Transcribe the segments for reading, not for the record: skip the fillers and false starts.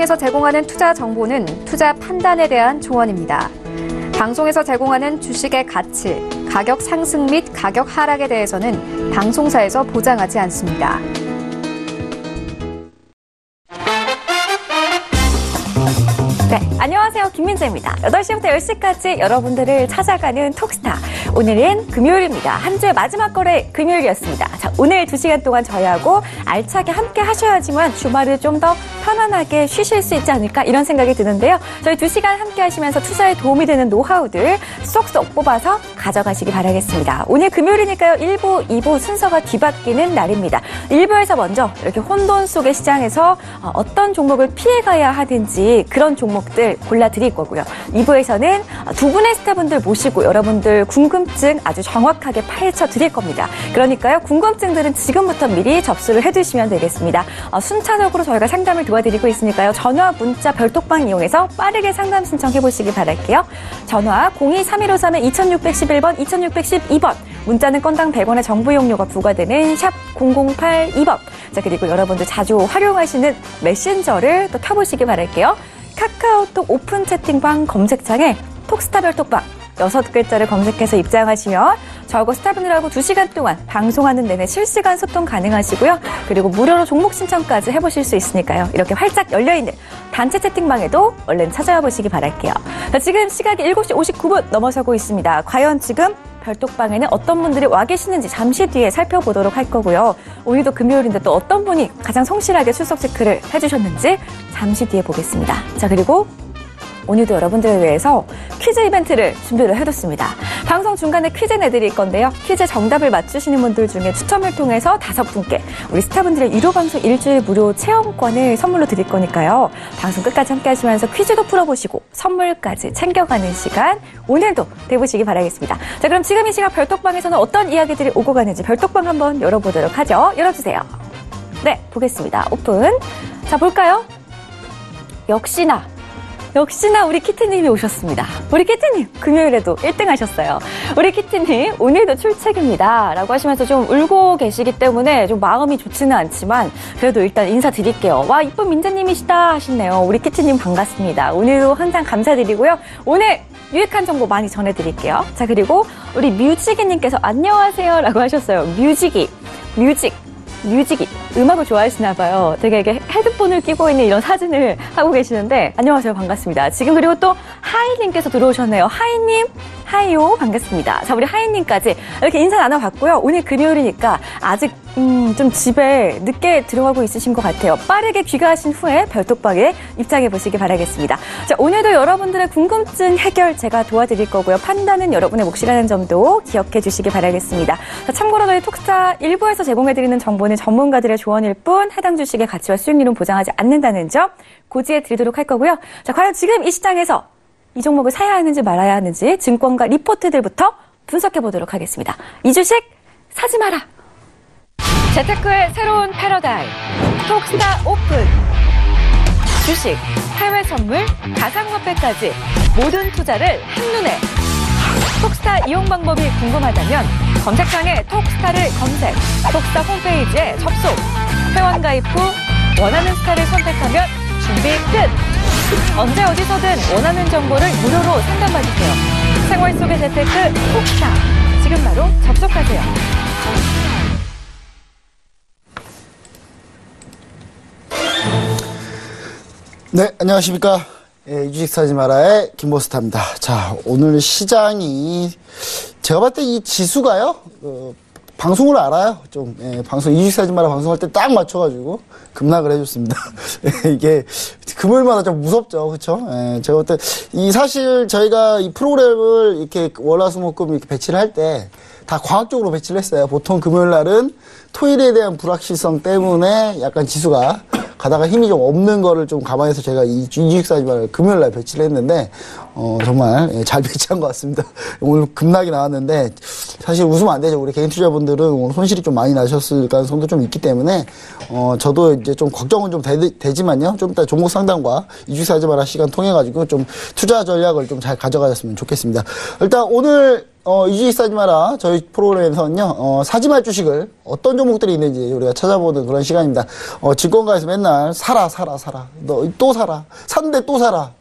방송에서 제공하는 투자 정보는 투자 판단에 대한 조언입니다. 방송에서 제공하는 주식의 가치, 가격 상승 및 가격 하락에 대해서는 방송사에서 보장하지 않습니다. 네, 안녕하세요. 김민재입니다. 8시부터 10시까지 여러분들을 찾아가는 톡스타. 오늘은 금요일입니다. 한 주의 마지막 거래 금요일이었습니다. 자, 오늘 2시간 동안 저희하고 알차게 함께 하셔야지만 주말을 좀 더 편안하게 쉬실 수 있지 않을까 이런 생각이 드는데요. 저희 2시간 함께 하시면서 투자에 도움이 되는 노하우들 쏙쏙 뽑아서 가져가시기 바라겠습니다. 오늘 금요일이니까요. 1부, 2부 순서가 뒤바뀌는 날입니다. 1부에서 먼저 이렇게 혼돈 속의 시장에서 어떤 종목을 피해가야 하는지 그런 종목들 골라드릴 거고요. 2부에서는 두 분의 스타분들 모시고 여러분들 궁금증 아주 정확하게 파헤쳐 드릴 겁니다. 그러니까요. 궁금증들은 지금부터 미리 접수를 해두시면 되겠습니다. 순차적으로 저희가 상담을 도와드리고 있으니까요. 전화, 문자, 별톡방 이용해서 빠르게 상담 신청해보시기 바랄게요. 전화 02-3153-2611번, 2612번. 문자는 건당 100원의 정보 이용료가 부과되는 샵 0082번. 자, 그리고 여러분들 자주 활용하시는 메신저를 또 켜보시기 바랄게요. 카카오톡 오픈 채팅방 검색창에 톡스타 별톡방 6글자를 검색해서 입장하시면 저하고 스타분들하고 2시간 동안 방송하는 내내 실시간 소통 가능하시고요. 그리고 무료로 종목 신청까지 해보실 수 있으니까요. 이렇게 활짝 열려있는 단체 채팅방에도 얼른 찾아와 보시기 바랄게요. 자, 지금 시각이 7시 59분 넘어서고 있습니다. 과연 지금 별톡방에는 어떤 분들이 와 계시는지 잠시 뒤에 살펴보도록 할 거고요. 오늘도 금요일인데 또 어떤 분이 가장 성실하게 출석 체크를 해주셨는지 잠시 뒤에 보겠습니다. 자, 그리고 오늘도 여러분들을 위해서 퀴즈 이벤트를 준비를 해뒀습니다. 방송 중간에 퀴즈 내드릴 건데요. 퀴즈 정답을 맞추시는 분들 중에 추첨을 통해서 5분께 우리 스타분들의 유료 방송 일주일 무료 체험권을 선물로 드릴 거니까요. 방송 끝까지 함께 하시면서 퀴즈도 풀어보시고 선물까지 챙겨가는 시간 오늘도 돼보시기 바라겠습니다. 자, 그럼 지금 이 시간 별톡방에서는 어떤 이야기들이 오고 가는지 별톡방 한번 열어보도록 하죠. 열어주세요. 네, 보겠습니다. 오픈. 자, 볼까요? 역시나 우리 키티님이 오셨습니다. 우리 키티님 금요일에도 1등 하셨어요. 우리 키티님 오늘도 출첵입니다 라고 하시면서 좀 울고 계시기 때문에 좀 마음이 좋지는 않지만 그래도 일단 인사드릴게요. 와, 이쁜 민재님이시다 하시네요. 우리 키티님 반갑습니다. 오늘도 항상 감사드리고요. 오늘 유익한 정보 많이 전해드릴게요. 자, 그리고 우리 뮤지기님께서 안녕하세요 라고 하셨어요. 뮤지기 음악을 좋아하시나 봐요. 되게 이렇게 헤드폰을 끼고 있는 이런 사진을 하고 계시는데 안녕하세요. 반갑습니다. 지금 그리고 또 하이님께서 들어오셨네요. 하이님, 하이요. 반갑습니다. 자, 우리 하이님까지 이렇게 인사 나눠봤고요. 오늘 금요일이니까 아직 좀 집에 늦게 들어가고 있으신 것 같아요. 빠르게 귀가하신 후에 별톡방에 입장해 보시기 바라겠습니다. 자, 오늘도 여러분들의 궁금증 해결 제가 도와드릴 거고요. 판단은 여러분의 몫이라는 점도 기억해 주시기 바라겠습니다. 자, 참고로 저희 톡스타 1부에서 제공해드리는 정보는 전문가들의 조언일 뿐 해당 주식의 가치와 수익률은 보장하지 않는다는 점 고지해 드리도록 할 거고요. 자, 과연 지금 이 시장에서 이 종목을 사야 하는지 말아야 하는지 증권가 리포트들부터 분석해 보도록 하겠습니다. 이 주식 사지 마라. 재테크의 새로운 패러다임 톡스타 오픈. 주식, 해외 선물, 가상화폐까지 모든 투자를 한눈에. 톡스타 이용 방법이 궁금하다면 검색창에 톡스타를 검색, 톡스타 홈페이지에 접속, 회원 가입 후 원하는 스타를 선택하면 준비 끝! 언제 어디서든 원하는 정보를 무료로 상담받으세요. 생활 속의 재테크 톡스타. 지금 바로 접속하세요. 네, 안녕하십니까. 예, 이 주식 사지 마라의 김보스타입니다. 자, 오늘 시장이 제가 봤을 때 이 지수가요, 방송을 알아요. 좀, 방송, 이 주식 사지 마라 방송할 때 딱 맞춰가지고 급락을 해줬습니다. 이게 금요일마다 좀 무섭죠. 그쵸? 제가 볼 때 사실 저희가 이 프로그램을 이렇게 월화수목금 이렇게 배치를 할 때 다 과학적으로 배치를 했어요. 보통 금요일 날은 토일에 대한 불확실성 때문에 약간 지수가 가다가 힘이 좀 없는 거를 좀 감안해서 제가 이 주식 사지 마라 금요일 날 배치를 했는데, 정말 잘 배치한 것 같습니다. 오늘 급락이 나왔는데, 사실 웃으면 안 되죠. 우리 개인 투자분들은 오늘 손실이 좀 많이 나셨을 가능성도 좀 있기 때문에, 저도 이제 좀 걱정은 좀 되지만요. 좀 이따 종목 상담과 이 주식 사지 마라 시간 통해가지고 좀 투자 전략을 좀 잘 가져가셨으면 좋겠습니다. 일단 오늘 이주식 사지 마라. 저희 프로그램에서는요, 사지 말 주식을 어떤 종목들이 있는지 우리가 찾아보는 그런 시간입니다. 증권가에서 맨날 사라. 너 또 사라. 산대 또 사라.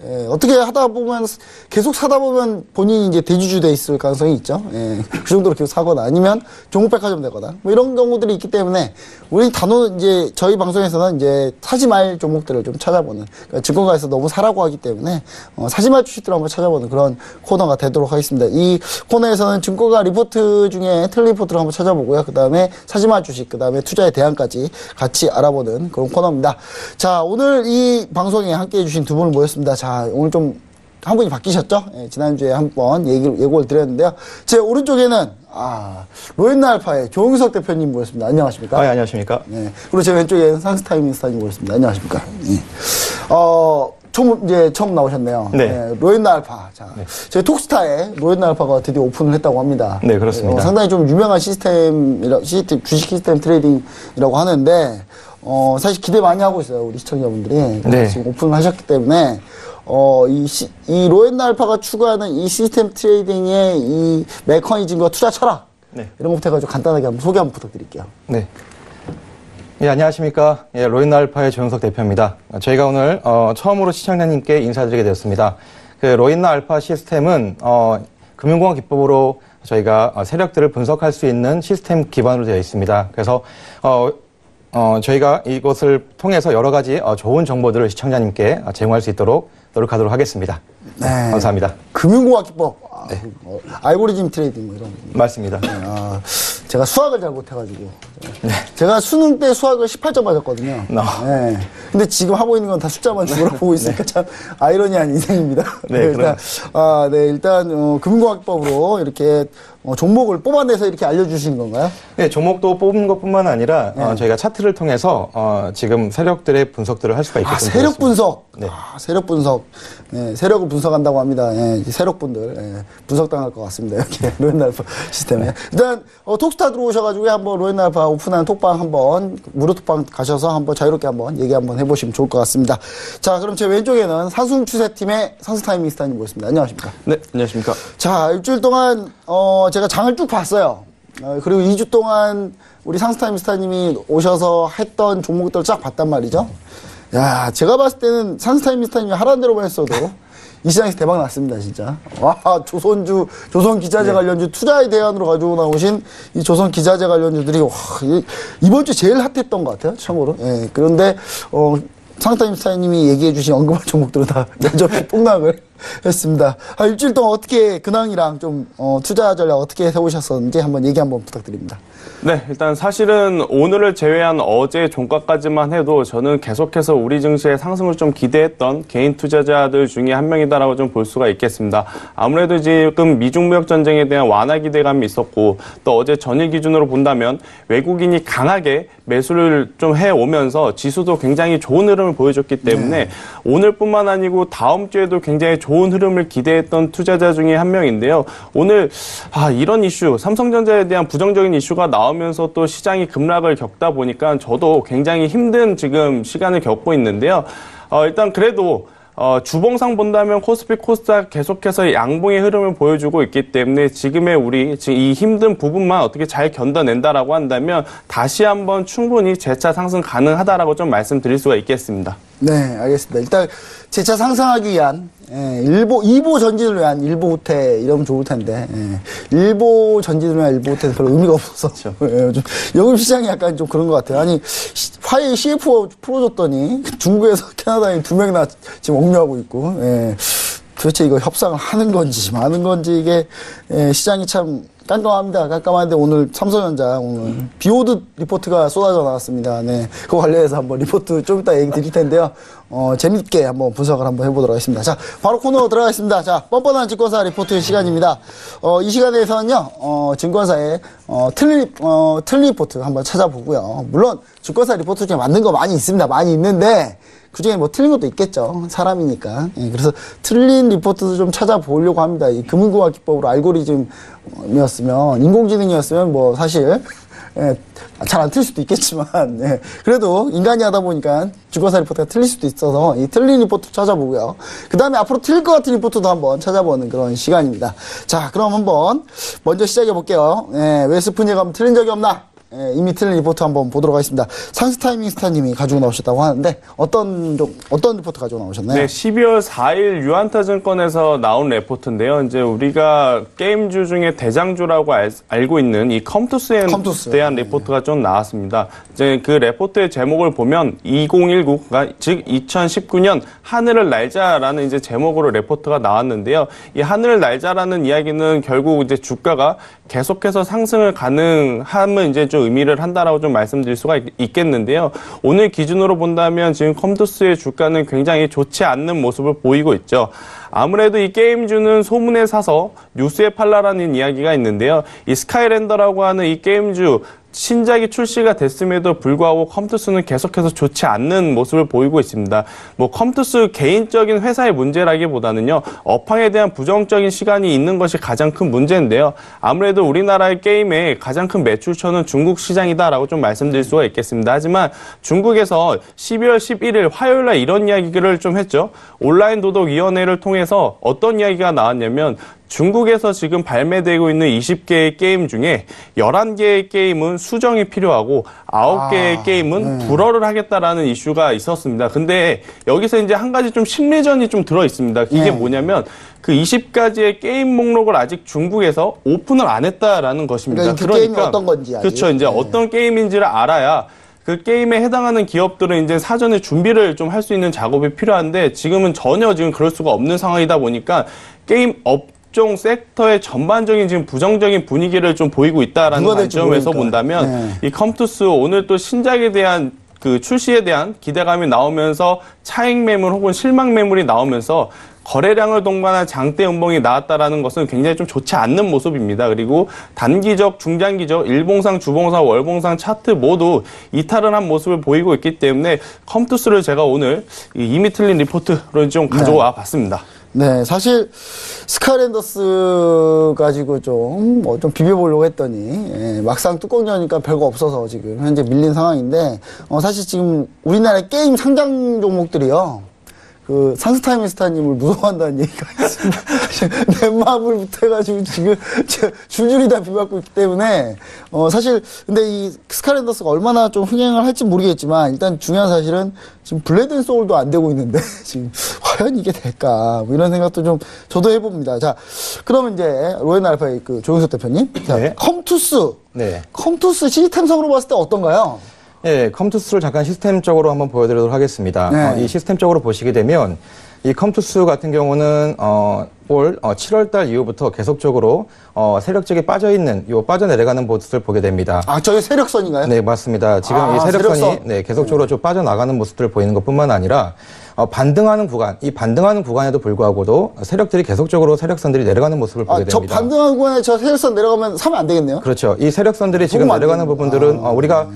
예, 어떻게 하다 보면, 계속 사다 보면 본인이 이제 대주주 돼 있을 가능성이 있죠. 예, 그 정도로 계속 사거나 아니면 종목백화점 되거나 뭐 이런 경우들이 있기 때문에 우리 이제 저희 방송에서는 이제 사지 말 종목들을 좀 찾아보는, 그러니까 증권가에서 너무 사라고 하기 때문에 사지 말 주식들을 한번 찾아보는 그런 코너가 되도록 하겠습니다. 이 코너에서는 증권가 리포트 중에 틀린 리포트를 한번 찾아보고요. 그 다음에 사지 말 주식, 그 다음에 투자의 대안까지 같이 알아보는 그런 코너입니다. 자, 오늘 이 방송에 함께 해주신 두 분을 모셨습니다. 자, 오늘 좀 한 분이 바뀌셨죠? 예, 지난주에 한번 예고를 드렸는데요. 제 오른쪽에는 로엔나 알파의 조용석 대표님 모셨습니다. 안녕하십니까? 안녕하십니까? 네. 그리고 제 왼쪽에는 상스타임 인스타님 모셨습니다. 안녕하십니까? 예. 처음 나오셨네요. 네. 예, 로엔나 알파. 자, 네. 저희 톡스타에 로엔나 알파가 드디어 오픈을 했다고 합니다. 네, 그렇습니다. 상당히 좀 유명한 주식 시스템 트레이딩이라고 하는데, 사실 기대 많이 하고 있어요. 우리 시청자분들이. 네. 지금 오픈을 하셨기 때문에, 이 로엔나 알파가 추구하는 이 시스템 트레이딩의 이 메커니즘과 투자 철학. 네. 이런 것부터 해가지고 간단하게 한번 소개 한번 부탁드릴게요. 네. 예, 안녕하십니까. 예, 로엔나 알파의 조영석 대표입니다. 저희가 오늘, 처음으로 시청자님께 인사드리게 되었습니다. 그 로엔나 알파 시스템은, 금융공학 기법으로 저희가 세력들을 분석할 수 있는 시스템 기반으로 되어 있습니다. 그래서, 저희가 이것을 통해서 여러 가지 좋은 정보들을 시청자님께 제공할 수 있도록 노력하도록 하겠습니다. 네. 감사합니다. 금융공학 기법. 네. 알고리즘 트레이딩 뭐 이런. 맞습니다. 네, 제가 수학을 잘 못해가지고. 제가 수능 때 수학을 18점 맞았거든요. 네. 근데 지금 하고 있는 건 다 숫자만 보고 있으니까 참 아이러니한 인생입니다. 네, 일단 금융공학법으로 이렇게 종목을 뽑아내서 이렇게 알려주시는 건가요? 네, 종목도 뽑는 것뿐만 아니라 저희가 차트를 통해서 지금 세력들의 분석들을 할 수가 있게끔 세력 되었습니다. 분석. 네. 세력 분석. 네, 세력을 분석한다고 합니다. 네, 세력분들 분석당할 것 같습니다. 이렇게 로엔나 알파 시스템에. 일단 톡스타 들어오셔가지고 한번 로엔나 알파 오픈한 톡방 한번 무료 톡방 가셔서 한번 자유롭게 한번 얘기 한번 해보시면 좋을 것 같습니다. 자, 그럼 제 왼쪽에는 상승 추세팀의 상스타이밍스타님 모셨습니다. 안녕하십니까? 네, 안녕하십니까? 자, 일주일 동안 제가 장을 쭉 봤어요. 그리고 2주 동안 우리 상스타이밍스타님이 오셔서 했던 종목들을 쫙 봤단 말이죠. 야, 제가 봤을 때는 상스타이밍스타님이 하라는 대로만 했어도 이 시장에서 대박 났습니다, 진짜. 와, 조선기자재 관련주 투자의 대안으로 가지고 나오신 이 조선기자재 관련주들이, 이번 주 제일 핫했던 것 같아요, 참고로. 예, 그런데, 상스타이밍스타님이 얘기해주신 언급한 종목들은 다 여전히 폭락을 했습니다. 일주일 동안 어떻게 근황이랑 좀, 투자 전략 어떻게 세우셨었는지 한번 얘기 한번 부탁드립니다. 네, 일단 사실은 오늘을 제외한 어제 종가까지만 해도 저는 계속해서 우리 증시의 상승을 좀 기대했던 개인 투자자들 중에 한 명이다라고 좀 볼 수가 있겠습니다. 아무래도 지금 미중 무역 전쟁에 대한 완화 기대감이 있었고 또 어제 전일 기준으로 본다면 외국인이 강하게 매수를 좀 해오면서 지수도 굉장히 좋은 흐름을 보여줬기 때문에 오늘뿐만 아니고 다음 주에도 굉장히 좋은 흐름을 기대했던 투자자 중에 한 명인데요. 오늘 이런 이슈, 삼성전자에 대한 부정적인 이슈가 나오면서 또 시장이 급락을 겪다 보니까 저도 굉장히 힘든 지금 시간을 겪고 있는데요. 일단 그래도 주봉상 본다면 코스피 코스닥 계속해서 양봉의 흐름을 보여주고 있기 때문에 지금의 우리 지금 이 힘든 부분만 어떻게 잘 견뎌낸다라고 한다면 다시 한번 충분히 재차 상승 가능하다라고 좀 말씀드릴 수가 있겠습니다. 네, 알겠습니다. 일단 재차 상승하기 위한 2보 전진을 위한 1보 후퇴 이러면 좋을 텐데 1보 전진을 위한 1보 후퇴는 별로 의미가 없어서 좀 여금 시장이 약간 좀 그런 것 같아요. 아니 화웨이 CFO 풀어줬더니 중국에서 캐나다인 2명이나 지금 옥류하고 있고 도대체 이거 협상을 하는 건지 마는 건지 이게 시장이 참 깜깜합니다. 깜깜한데 오늘 삼성전자 오늘 비오드 리포트가 쏟아져 나왔습니다. 네, 그 관련해서 한번 리포트 좀 이따 얘기 드릴 텐데요. 재밌게 한번 분석을 한번 해보도록 하겠습니다. 자, 바로 코너 들어가겠습니다. 자, 뻔뻔한 증권사 리포트 시간입니다. 이 시간에서는요, 증권사의 틀린 리포트 한번 찾아보고요. 물론 증권사 리포트 중에 맞는 거 많이 있습니다. 많이 있는데 그 중에 뭐 틀린 것도 있겠죠. 사람이니까. 그래서 틀린 리포트도 좀 찾아보려고 합니다. 이 금융공학 기법으로 알고리즘이었으면, 인공지능이었으면 뭐 사실, 잘 안 틀릴 수도 있겠지만, 그래도 인간이 하다 보니까 주거사 리포트가 틀릴 수도 있어서 이 틀린 리포트 찾아보고요. 그 다음에 앞으로 틀릴 것 같은 리포트도 한번 찾아보는 그런 시간입니다. 자, 그럼 한번 먼저 시작해 볼게요. 왜 스푼이가 하면 틀린 적이 없나? 이미 틀린 리포트 한번 보도록 하겠습니다. 상스타이밍 스타님이 가지고 나오셨다고 하는데 어떤 리포트 가지고 나오셨나요? 네, 12월 4일 유한타증권에서 나온 레포트인데요. 이제 우리가 게임주 중에 대장주라고 알고 있는 이 컴투스에 대한 레포트가 좀 나왔습니다. 이제 그 레포트의 제목을 보면 2019가 즉 2019년 하늘을 날자라는 이제 제목으로 레포트가 나왔는데요. 이 하늘을 날자라는 이야기는 결국 이제 주가가 계속해서 상승을 가능함을 이제 좀 의미를 한다라고 좀 말씀드릴 수가 있겠는데요. 오늘 기준으로 본다면 지금 컴투스의 주가는 굉장히 좋지 않는 모습을 보이고 있죠. 아무래도 이 게임주는 소문에 사서 뉴스에 팔라라는 이야기가 있는데요. 이 스카이랜더라고 하는 이 게임주 신작이 출시가 됐음에도 불구하고 컴투스는 계속해서 좋지 않는 모습을 보이고 있습니다. 뭐 컴투스 개인적인 회사의 문제라기보다는요, 업황에 대한 부정적인 시간이 있는 것이 가장 큰 문제인데요. 아무래도 우리나라의 게임의 가장 큰 매출처는 중국 시장이다라고 좀 말씀드릴 수가 있겠습니다. 하지만 중국에서 12월 11일 화요일 날 이런 이야기를 좀 했죠. 온라인 도덕위원회를 통해서 어떤 이야기가 나왔냐면 중국에서 지금 발매되고 있는 20개의 게임 중에 11개의 게임은 수정이 필요하고 9개의 게임은 불허를 하겠다라는 이슈가 있었습니다. 근데 여기서 이제 한 가지 좀 심리전이 좀 들어 있습니다. 이게 뭐냐면 그 20가지의 게임 목록을 아직 중국에서 오픈을 안 했다라는 것입니다. 그러니까 그 게임이 어떤 건지 아직. 그렇죠. 이제 어떤 게임인지를 알아야 그 게임에 해당하는 기업들은 이제 사전에 준비를 좀 할 수 있는 작업이 필요한데 지금은 전혀 지금 그럴 수가 없는 상황이다 보니까 게임 업종 섹터의 전반적인 지금 부정적인 분위기를 좀 보이고 있다라는 관점에서 본다면 이 컴투스 오늘 또 신작에 대한 그 출시에 대한 기대감이 나오면서 차익 매물 혹은 실망 매물이 나오면서 거래량을 동반한 장대 음봉이 나왔다라는 것은 굉장히 좀 좋지 않는 모습입니다. 그리고 단기적, 중장기적, 일봉상, 주봉상, 월봉상 차트 모두 이탈을 한 모습을 보이고 있기 때문에 컴투스를 제가 오늘 이미 틀린 리포트로 좀 가져와 봤습니다. 네, 사실 스카이랜더스 가지고 좀 비벼보려고 했더니 막상 뚜껑 여니까 별거 없어서 지금 현재 밀린 상황인데 사실 지금 우리나라 게임 상장 종목들이요. 그 상스타이밍 스타님을 무서워한다는 얘기가 있습니다. 넷마블 못해가지고 지금 줄줄이 다 비받고 있기 때문에 사실 근데 이 스카이랜더스가 얼마나 좀 흥행을 할지 모르겠지만 일단 중요한 사실은 지금 블레드 앤 소울도 안 되고 있는데 지금 과연 이게 될까 뭐 이런 생각도 좀 저도 해봅니다. 자, 그러면 이제 로엔 알파의 그 조용석 대표님, 자, 컴투스, 컴투스 시스템성으로 봤을 때 어떤가요? 네, 컴투스를 잠깐 시스템적으로 한번 보여드리도록 하겠습니다. 이 시스템적으로 보시게 되면 이 컴투스 같은 경우는 올 7월 달 이후부터 계속적으로 세력적이 빠져있는 빠져내려가는 모습을 보게 됩니다. 아, 저게 세력선인가요? 네, 맞습니다. 지금 이 세력선이 계속적으로 좀 빠져나가는 모습들을 보이는 것뿐만 아니라 반등하는 구간, 이 반등하는 구간에도 불구하고도 세력들이 계속적으로 세력선들이 내려가는 모습을 보게 됩니다. 저 반등하는 구간에 저 세력선 내려가면 사면 안 되겠네요? 그렇죠. 이 세력선들이 지금 내려가는 부분들은 우리가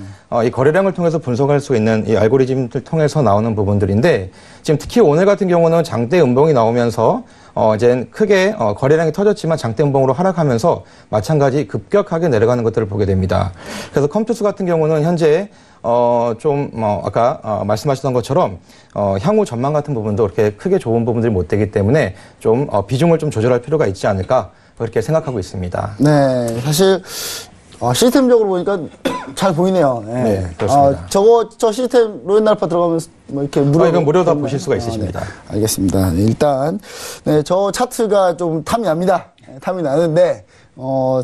이 거래량을 통해서 분석할 수 있는 이 알고리즘을 통해서 나오는 부분들인데 지금 특히 오늘 같은 경우는 장대 음봉이 나오면서 이제 크게 거래량이 터졌지만 장대 음봉으로 하락하면서 마찬가지 급격하게 내려가는 것들을 보게 됩니다. 그래서 컴투스 같은 경우는 현재 아까 말씀하셨던 것처럼 향후 전망 같은 부분도 그렇게 크게 좋은 부분들이 못 되기 때문에 좀 비중을 좀 조절할 필요가 있지 않을까 그렇게 생각하고 있습니다. 네, 사실 시스템적으로 보니까 잘 보이네요. 네, 그렇습니다. 저 시스템 로엔 알파 들어가면 뭐 이렇게 이건 무료로 다 보실 수가 있으십니다. 네. 알겠습니다. 네, 일단 저 차트가 좀 탐이 납니다. 탐이 나는데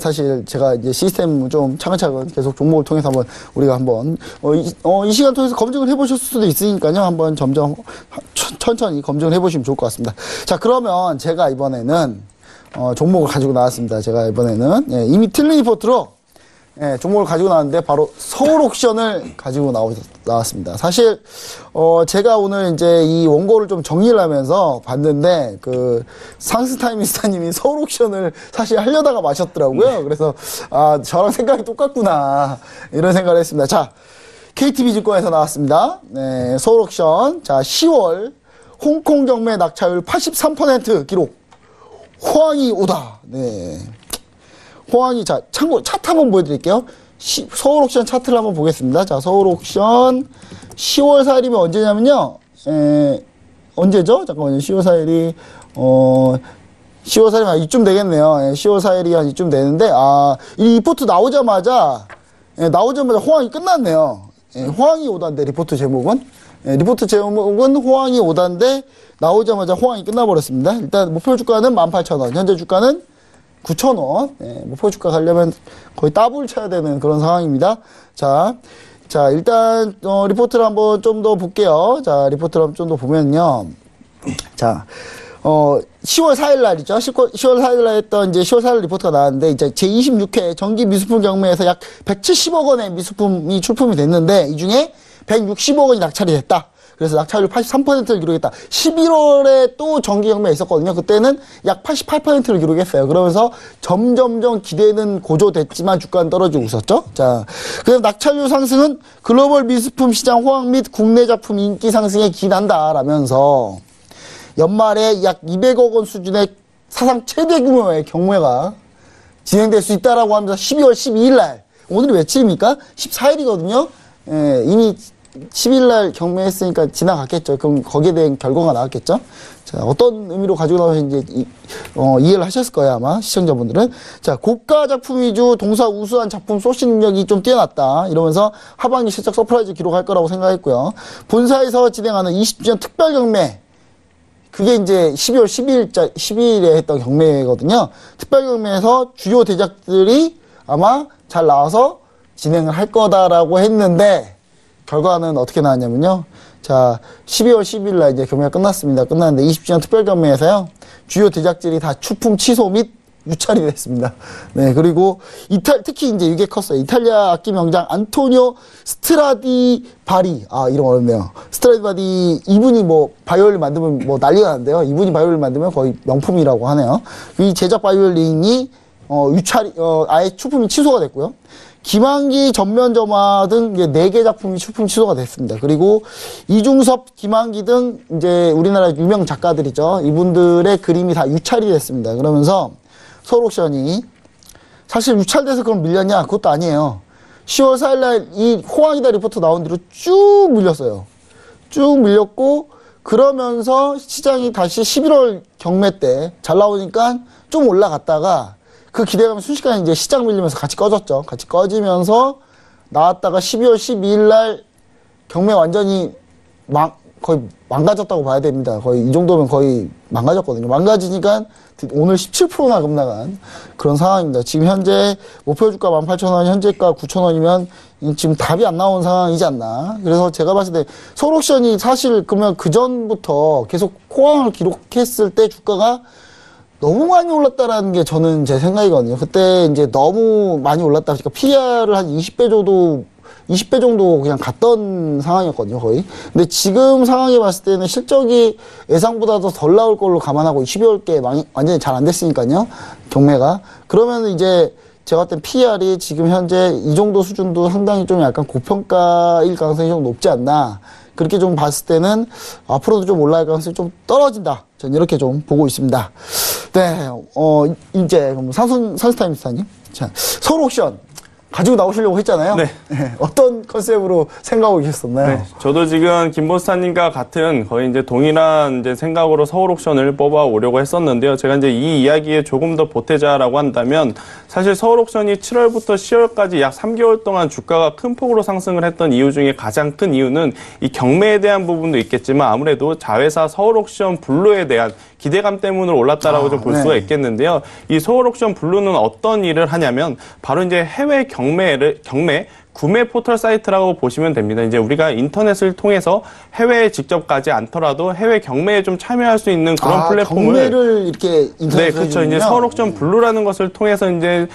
사실 제가 이제 시스템 좀 차근차근 계속 종목을 통해서 우리가 한번 이 시간 통해서 검증을 해보실 수도 있으니까요. 한번 점점 천천히 검증을 해보시면 좋을 것 같습니다. 자, 그러면 제가 이번에는 종목을 가지고 나왔습니다. 제가 이번에는 이미 틀린 리포트로 종목을 가지고 나왔는데 바로 서울옥션을 가지고 나왔습니다. 사실 제가 오늘 이제 이 원고를 좀 정리를 하면서 봤는데 그 상스타이미스타님이 서울옥션을 사실 하려다가 마셨더라고요. 그래서 저랑 생각이 똑같구나 이런 생각을 했습니다. 자, KTB증권에서 나왔습니다. 네, 서울옥션. 자, 10월 홍콩 경매 낙차율 83% 기록. 호황이 오다. 네. 호황이, 자, 참고 차트 한번 보여드릴게요. 서울 옥션 차트를 한번 보겠습니다. 자, 서울 옥션 10월 4일이면 언제냐면요. 언제죠? 잠깐만요. 10월 4일이 10월 4일이 한 이쯤 되겠네요. 10월 4일이 한 이쯤 되는데, 이 리포트 나오자마자 호황이 끝났네요. 호황이 오다인데, 리포트 제목은. 리포트 제목은 호황이 오다인데, 나오자마자 호황이 끝나버렸습니다. 일단 목표 주가는 18,000원, 현재 주가는 9,000원. 목표 주가 가려면 거의 더블 쳐야 되는 그런 상황입니다. 자, 일단, 리포트를 한번 좀 더 볼게요. 자, 리포트를 좀 더 보면요. 자, 10월 4일 날이죠. 10월 4일 날 했던 이제 10월 4일 리포트가 나왔는데, 이제 제26회 정기 미수품 경매에서 약 170억 원의 미수품이 출품이 됐는데, 이 중에 160억 원이 낙찰이 됐다. 그래서 낙찰률 83%를 기록했다. 11월에 또 정기 경매가 있었거든요. 그때는 약 88%를 기록했어요. 그러면서 점점점 기대는 고조됐지만 주가는 떨어지고 있었죠. 자, 그래서 낙찰률 상승은 글로벌 미술품 시장 호황 및 국내 작품 인기 상승에 기인한다라면서 연말에 약 200억 원 수준의 사상 최대 규모의 경매가 진행될 수 있다라고 하면서 12월 12일 날, 오늘이 며칠입니까? 14일이거든요. 이미 10일날 경매했으니까 지나갔겠죠. 그럼 거기에 대한 결과가 나왔겠죠. 자, 어떤 의미로 가지고 나오셨는지 이해를 하셨을 거예요, 아마 시청자분들은. 자, 고가 작품 위주 동사 우수한 작품 소싱 능력이 좀 뛰어났다. 이러면서 하반기 실적 서프라이즈 기록할 거라고 생각했고요. 본사에서 진행하는 20주년 특별 경매, 그게 이제 12월 12일에 했던 경매거든요. 특별 경매에서 주요 대작들이 아마 잘 나와서 진행을 할 거다라고 했는데, 결과는 어떻게 나왔냐면요. 자, 12월 10일 날 이제 경매가 끝났습니다. 끝났는데 20주년 특별 경매에서요. 주요 대작들이 다 출품 취소 및 유찰이 됐습니다. 네, 그리고 특히 이제 이게 컸어요. 이탈리아 악기 명장 안토니오 스트라디바리. 이름 어렵네요. 스트라디바리, 이분이 바이올린 만들면 난리가 난대요. 이분이 바이올린 만들면 거의 명품이라고 하네요. 이 제작 바이올린이 아예 출품이 취소가 됐고요. 김한기 전면점화 등 4개 작품이 출품 취소가 됐습니다. 그리고 이중섭, 김한기 등 이제 우리나라 유명 작가들이죠. 이분들의 그림이 다 유찰이 됐습니다. 그러면서 서울옥션이 사실 유찰돼서 그럼 밀렸냐? 그것도 아니에요. 10월 4일날 이 호황이다 리포트 나온 뒤로 쭉 밀렸어요. 쭉 밀렸고, 그러면서 시장이 다시 11월 경매 때 잘 나오니까 좀 올라갔다가 그 기대감이 순식간에 이제 시장 밀리면서 같이 꺼졌죠. 같이 꺼지면서 나왔다가 12월 12일 날 경매 완전히 거의 망가졌다고 봐야 됩니다. 거의 이 정도면 거의 망가졌거든요. 망가지니까 오늘 17%나 급나간 그런 상황입니다. 지금 현재 목표 주가 18,000원, 현재가 9,000원이면 지금 답이 안 나온 상황이지 않나. 그래서 제가 봤을 때 서울옥션이 사실 그러면 그 전부터 계속 호황을 기록했을 때 주가가 너무 많이 올랐다라는 게 저는 제 생각이거든요. 그때 이제 너무 많이 올랐다. 그러니까 PR을 한 20배 정도 그냥 갔던 상황이었거든요, 거의. 근데 지금 상황에 봤을 때는 실적이 예상보다 더 덜 나올 걸로 감안하고 12월 게 완전히 잘 안 됐으니까요, 경매가. 그러면 이제 제가 봤을 땐 PR이 지금 현재 이 정도 수준도 상당히 좀 약간 고평가일 가능성이 좀 높지 않나. 그렇게 좀 봤을 때는 앞으로도 좀 올라갈 가능성이 좀 떨어진다. 전 이렇게 좀 보고 있습니다. 네, 이제 산스타임스타님. 자, 서울옥션 가지고 나오시려고 했잖아요. 네. 어떤 컨셉으로 생각하고 계셨었나요? 네, 저도 지금 김보스타님과 같은 거의 이제 동일한 이제 생각으로 서울옥션을 뽑아오려고 했었는데요. 제가 이제 이 이야기에 조금 더 보태자라고 한다면 사실 서울옥션이 7월부터 10월까지 약 3개월 동안 주가가 큰 폭으로 상승을 했던 이유 중에 가장 큰 이유는 이 경매에 대한 부분도 있겠지만 아무래도 자회사 서울옥션 블루에 대한 기대감 때문에 올랐다라고 좀 볼 수가 있겠는데요. 이 서울옥션 블루는 어떤 일을 하냐면 바로 이제 해외 경매 구매 포털 사이트라고 보시면 됩니다. 이제 우리가 인터넷을 통해서 해외에 직접 가지 않더라도 해외 경매에 좀 참여할 수 있는 그런 플랫폼을 경매를 이렇게 인터넷에 네, 그렇죠. 이제 서울옥션 블루라는 것을 통해서 이제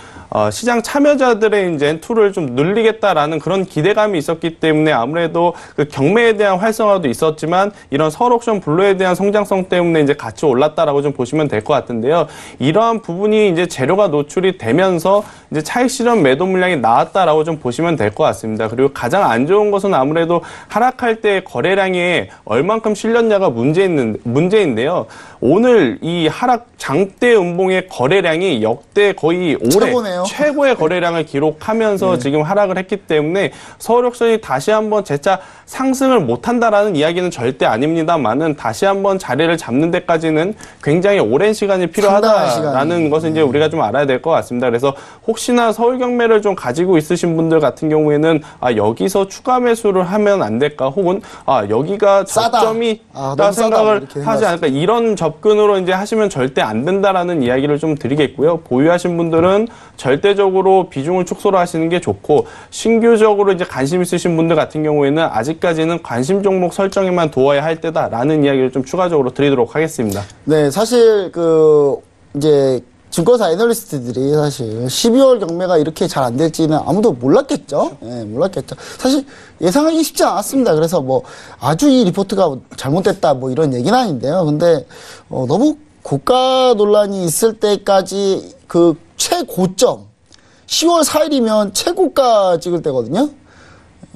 시장 참여자들의 이제 툴을 좀 늘리겠다라는 그런 기대감이 있었기 때문에 아무래도 그 경매에 대한 활성화도 있었지만 이런 서울옥션 블루에 대한 성장성 때문에 이제 같이 올랐다라고 좀 보시면 될 것 같은데요. 이러한 부분이 이제 재료가 노출이 되면서 이제 차익 실현 매도 물량이 나왔다라고 좀 보시면 될 될 것 같습니다. 그리고 가장 안 좋은 것은 아무래도 하락할 때 거래량에 얼만큼 실렸냐가 문제인데요. 오늘 이 하락 장대 음봉의 거래량이 역대 거의 올해 최고네요. 최고의 거래량을 기록하면서 지금 하락을 했기 때문에 서울옥션이 다시 한번 재차 상승을 못한다라는 이야기는 절대 아닙니다만은 다시 한번 자리를 잡는 데까지는 굉장히 오랜 시간이 필요하다라는 것을 이제 우리가 좀 알아야 될 것 같습니다. 그래서 혹시나 서울 경매를 좀 가지고 있으신 분들 같은 경우에는 여기서 추가 매수를 하면 안 될까, 혹은 여기가 저점이다 생각을 하지 않을까, 이런 접근으로 이제 하시면 절대 안 된다라는 이야기를 좀 드리겠고요. 보유하신 분들은 절대적으로 비중을 축소를 하시는 게 좋고, 신규적으로 이제 관심 있으신 분들 같은 경우에는 아직까지는 관심 종목 설정에만 두어야 할 때다라는 이야기를 좀 추가적으로 드리도록 하겠습니다. 네, 사실 이제 증권사 애널리스트들이 사실 12월 경매가 이렇게 잘 안 될지는 아무도 몰랐겠죠. 네, 몰랐겠죠. 사실 예상하기 쉽지 않았습니다. 그래서 뭐 아주 이 리포트가 잘못됐다 뭐 이런 얘기는 아닌데요. 근데 너무 고가 논란이 있을 때까지 그 최고점 10월 4일이면 최고가 찍을 때거든요.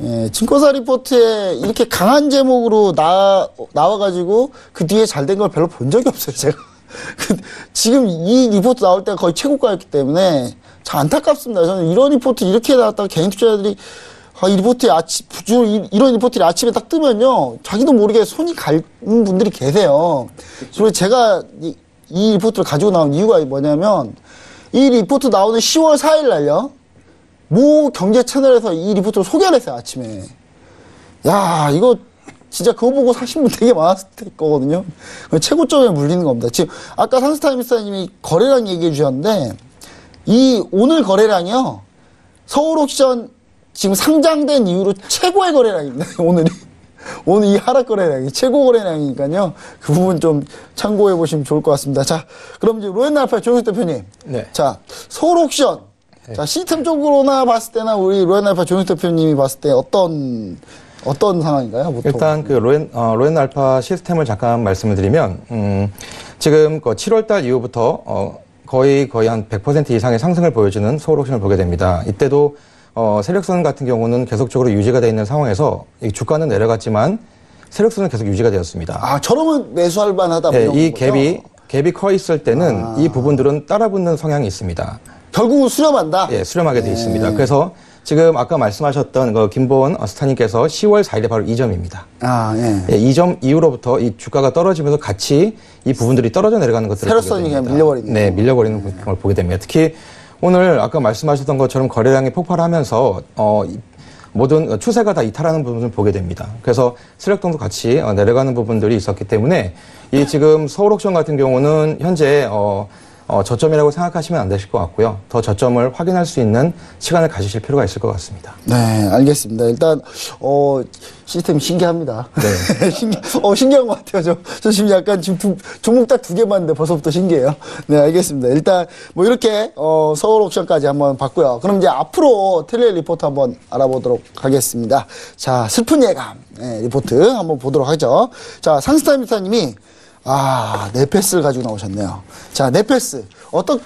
예, 증권사 리포트에 이렇게 강한 제목으로 나와가지고 그 뒤에 잘 된 걸 별로 본 적이 없어요, 제가. 지금 이 리포트 나올 때가 거의 최고가였기 때문에 참 안타깝습니다. 저는 이런 리포트 이렇게 나왔다가 개인 투자자들이 이 리포트에 이런 리포트를 아침에 딱 뜨면요, 자기도 모르게 손이 가는 분들이 계세요. 그리고 제가 이 리포트를 가지고 나온 이유가 뭐냐면, 이 리포트 나오는 10월 4일 날요, 모 경제 채널에서 이 리포트를 소개를 했어요, 아침에. 야, 이거 진짜 그거 보고 사신 분 되게 많았을 거거든요. 최고점에 물리는 겁니다. 지금 아까 상스타임스님이 거래량 얘기해 주셨는데, 이 오늘 거래량이요, 서울옥션 지금 상장된 이후로 최고의 거래량입니다. 오늘 이 하락 거래량이 최고 거래량이니까요. 그 부분 좀 참고해 보시면 좋을 것 같습니다. 자, 그럼 이제 로엔알파 조영석 대표님. 네. 자, 서울옥션. 네. 자, 시스템적으로나 봤을 때나 우리 로엔알파 조영석 대표님이 봤을 때 어떤 상황인가요? 보통? 일단 그 로엔알파 시스템을 잠깐 말씀을 드리면, 지금 7월달 이후부터 거의 한 100% 이상의 상승을 보여주는 서울옥션을 보게 됩니다. 이때도 세력선 같은 경우는 계속적으로 유지가 되어 있는 상황에서 이 주가는 내려갔지만 세력선은 계속 유지가 되었습니다. 저러면 매수할 만하다. 네, 이 갭이 커 있을 때는 이 부분들은 따라붙는 성향이 있습니다. 결국은 수렴한다? 예, 수렴하게 되어 있습니다. 그래서 지금 아까 말씀하셨던 김보원 스타님께서 10월 4일에 바로 이 점입니다. 예. 이 점 이후로부터 이 주가가 떨어지면서 같이 이 부분들이 떨어져 내려가는 것들을 세력선이 그냥 밀려버리는. 네, 밀려버리는 걸 보게 됩니다. 특히 오늘 아까 말씀하셨던 것처럼 거래량이 폭발하면서 모든 추세가 다 이탈하는 부분을 보게 됩니다. 그래서 세력동도 같이 내려가는 부분들이 있었기 때문에 이 지금 서울옥션 같은 경우는 현재 저점이라고 생각하시면 안 되실 것 같고요. 더 저점을 확인할 수 있는 시간을 가지실 필요가 있을 것 같습니다. 네, 알겠습니다. 일단 시스템이 신기합니다. 네. 신기한 것 같아요. 저 지금 약간 지금 종목 딱 2개 봤는데 벌써부터 신기해요. 네, 알겠습니다. 일단 뭐 이렇게 서울옥션까지 한번 봤고요. 그럼 이제 앞으로 텔레 리포트 한번 알아보도록 하겠습니다. 자, 슬픈 예감 리포트 한번 보도록 하죠. 자, 상스타임스타님이 네페스를 가지고 나오셨네요. 자, 네페스. 어떤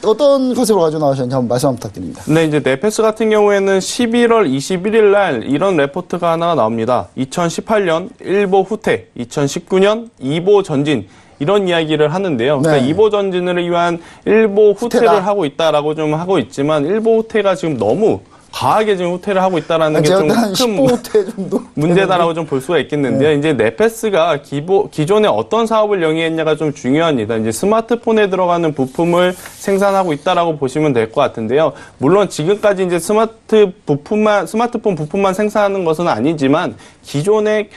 컨셉으로 가지고 나오셨는지 한번 말씀 부탁드립니다. 네, 이제 네페스 같은 경우에는 11월 21일 날 이런 레포트가 하나가 나옵니다. 2018년 1보 후퇴, 2019년 2보 전진. 이런 이야기를 하는데요. 그러니까 네. 2보 전진을 위한 1보 후퇴를 후퇴다. 하고 있다라고 좀 하고 있지만 1보 후퇴가 지금 너무 과하게 지금 후퇴를 하고 있다라는 게 좀 큰 15호퇴 정도 문제다라고 좀 볼 수가 있겠는데요. 네. 이제 네페스가 기존에 어떤 사업을 영위했냐가 좀 중요합니다. 이제 스마트폰에 들어가는 부품을 생산하고 있다라고 보시면 될 것 같은데요. 물론 지금까지 이제 스마트폰 부품만 생산하는 것은 아니지만 기존에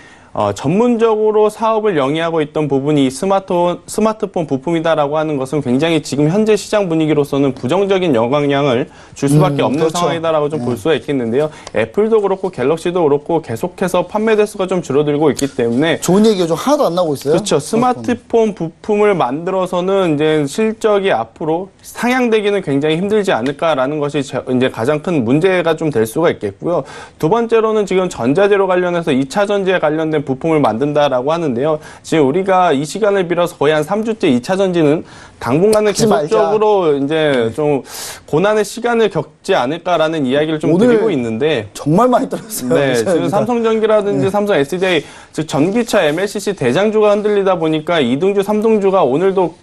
전문적으로 사업을 영위하고 있던 부분이 스마트폰 부품이다라고 하는 것은 굉장히 지금 현재 시장 분위기로서는 부정적인 영향을 줄 수밖에 없는 그렇죠. 상황이다라고 좀 볼 수가 있겠는데요. 애플도 그렇고 갤럭시도 그렇고 계속해서 판매 대수가 좀 줄어들고 있기 때문에 좋은 얘기가 좀 하나도 안 나오고 있어요. 그렇죠. 스마트폰 부품을 만들어서는 이제 실적이 앞으로 상향되기는 굉장히 힘들지 않을까라는 것이 이제 가장 큰 문제가 좀 될 수가 있겠고요. 두 번째로는 지금 전자재료 관련해서 2차 전지에 관련된 있는 부품을 만든다라고 하는데요. 지금 우리가 이 시간을 빌어서 거의 한 3주째 2차 전지는 당분간은 하지 말자. 계속적으로 이제 좀 고난의 시간을 겪지 않을까라는 이야기를 좀 오늘 드리고 있는데 정말 많이 떨어졌어요. 네, 지금 삼성전기라든지 삼성 SDI, 즉 전기차 MLCC 대장주가 흔들리다 보니까 2등주, 3등주가 오늘도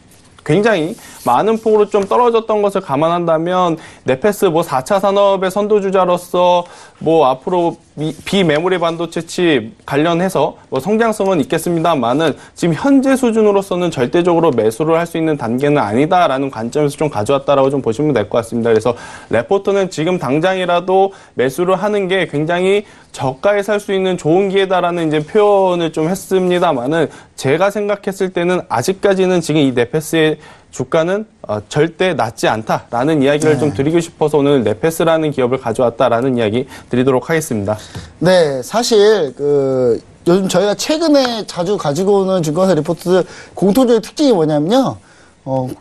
굉장히 많은 폭으로 좀 떨어졌던 것을 감안한다면 네페스 뭐 4차 산업의 선도주자로서 뭐 앞으로 비메모리 반도체 칩 관련해서 뭐 성장성은 있겠습니다만은 지금 현재 수준으로서는 절대적으로 매수를 할 수 있는 단계는 아니다라는 관점에서 좀 가져왔다라고 좀 보시면 될 것 같습니다. 그래서 레포트는 지금 당장이라도 매수를 하는 게 굉장히 저가에 살 수 있는 좋은 기회다라는 이제 표현을 좀 했습니다만은 제가 생각했을 때는 아직까지는 지금 이 네페스의 주가는 절대 낮지 않다라는 이야기를 좀 드리고 싶어서 오늘 네페스라는 기업을 가져왔다라는 이야기 드리도록 하겠습니다. 네, 사실 요즘 저희가 최근에 자주 가지고 오는 증권사 리포트들 공통적인 특징이 뭐냐면요,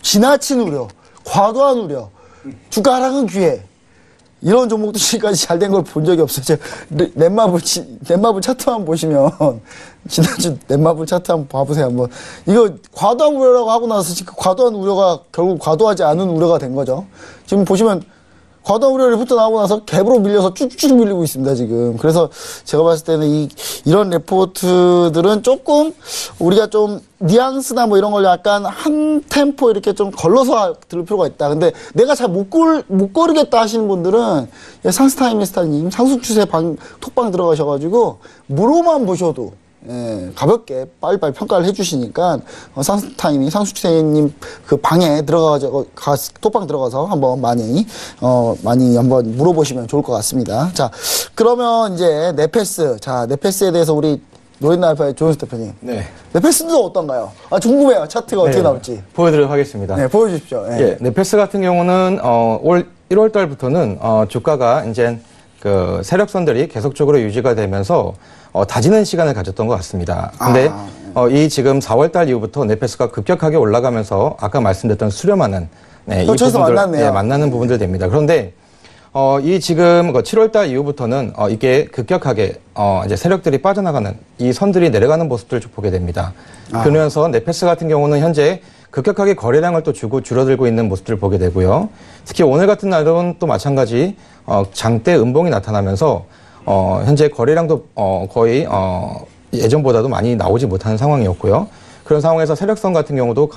지나친 우려, 과도한 우려, 주가 하락은 기회. 이런 종목도 지금까지 잘 된 걸 본 적이 없어요. 제가 넷마블 차트만 보시면, 지난주 넷마블 차트 한번 봐보세요. 한번. 이거 과도한 우려라고 하고 나서 지금 과도한 우려가 결국 과도하지 않은 우려가 된 거죠. 지금 보시면 과도한 우려 리포트 나오고 나서 갭으로 밀려서 쭉쭉 밀리고 있습니다, 지금. 그래서 제가 봤을 때는 이런 리포트들은 조금 우리가 좀 뉘앙스나 뭐 이런 걸 약간 한 템포 이렇게 좀 걸러서 들을 필요가 있다. 근데 내가 잘 못 고르겠다 하시는 분들은 상스타임리스타님 상승추세 톡방 들어가셔가지고 무로만 보셔도 가볍게 빨리빨리 평가를 해주시니까 상수추세님 그 방에 들어가가지고 톡방 들어가서 한번 많이 한번 물어보시면 좋을 것 같습니다. 자, 그러면 이제 네페스에 대해서 우리 로이나알파의 조현수 대표님. 네. 네페스도 어떤가요? 궁금해요. 차트가 어떻게 나올지. 보여드리도록 하겠습니다. 네, 보여주십시오. 예, 네페스 같은 경우는 올 1월 달부터는 주가가 이제 그 세력선들이 계속적으로 유지가 되면서 다지는 시간을 가졌던 것 같습니다. 근데 이 지금 4월 달 이후부터 네페스가 급격하게 올라가면서 아까 말씀드렸던 수렴하는 이 부분들 만나는 부분들 됩니다. 그런데 이 지금 7월 달 이후부터는 이게 급격하게 이제 세력들이 빠져나가는 이 선들이 내려가는 모습들을 좀 보게 됩니다. 그러면서 네페스 같은 경우는 현재 급격하게 거래량을 또 줄어들고 있는 모습들을 보게 되고요. 특히 오늘 같은 날은 또 마찬가지 장대 음봉이 나타나면서 현재 거래량도 거의 예전보다도 많이 나오지 못하는 상황이었고요. 그런 상황에서 세력선 같은 경우도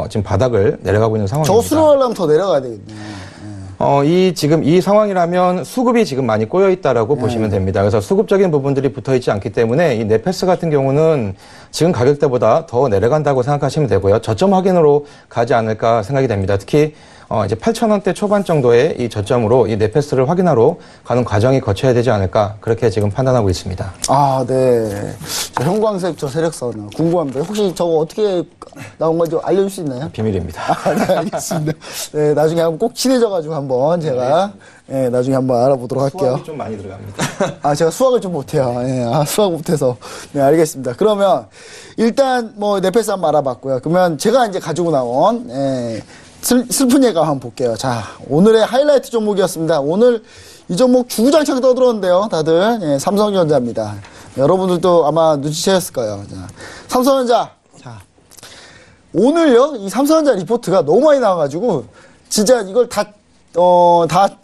지금 바닥을 내려가고 있는 상황입니다. 저 수렴하려면 더 내려가야 되겠네요. 지금 이 상황이라면 수급이 지금 많이 꼬여 있다라고 보시면 됩니다. 그래서 수급적인 부분들이 붙어 있지 않기 때문에 이 네페스 같은 경우는 지금 가격대보다 더 내려간다고 생각하시면 되고요. 저점 확인으로 가지 않을까 생각이 됩니다. 특히 이제 8,000원대 초반 정도의 이 저점으로 이 네페스를 확인하러 가는 과정이 거쳐야 되지 않을까 그렇게 지금 판단하고 있습니다. 네. 형광색 저 세력선 궁금합니다. 혹시 저거 어떻게 나온 건지 알려줄 수 있나요? 비밀입니다. 네, 알겠습니다. 네, 나중에 한번 꼭 친해져가지고 한번 제가 나중에 한번 알아보도록 할게요. 수학이 좀 많이 들어갑니다. 제가 수학을 좀 못해요. 수학 못해서. 네, 알겠습니다. 그러면 일단 뭐 네페스 한번 알아봤고요. 그러면 제가 이제 가지고 나온 슬픈 예감 한번 볼게요. 자, 오늘의 하이라이트 종목이었습니다. 오늘 이 종목 주구장창 떠들었는데요. 다들 삼성전자입니다. 여러분들도 아마 눈치채셨을 거예요. 자, 삼성전자. 자, 오늘요 이 삼성전자 리포트가 너무 많이 나와가지고 진짜 이걸 다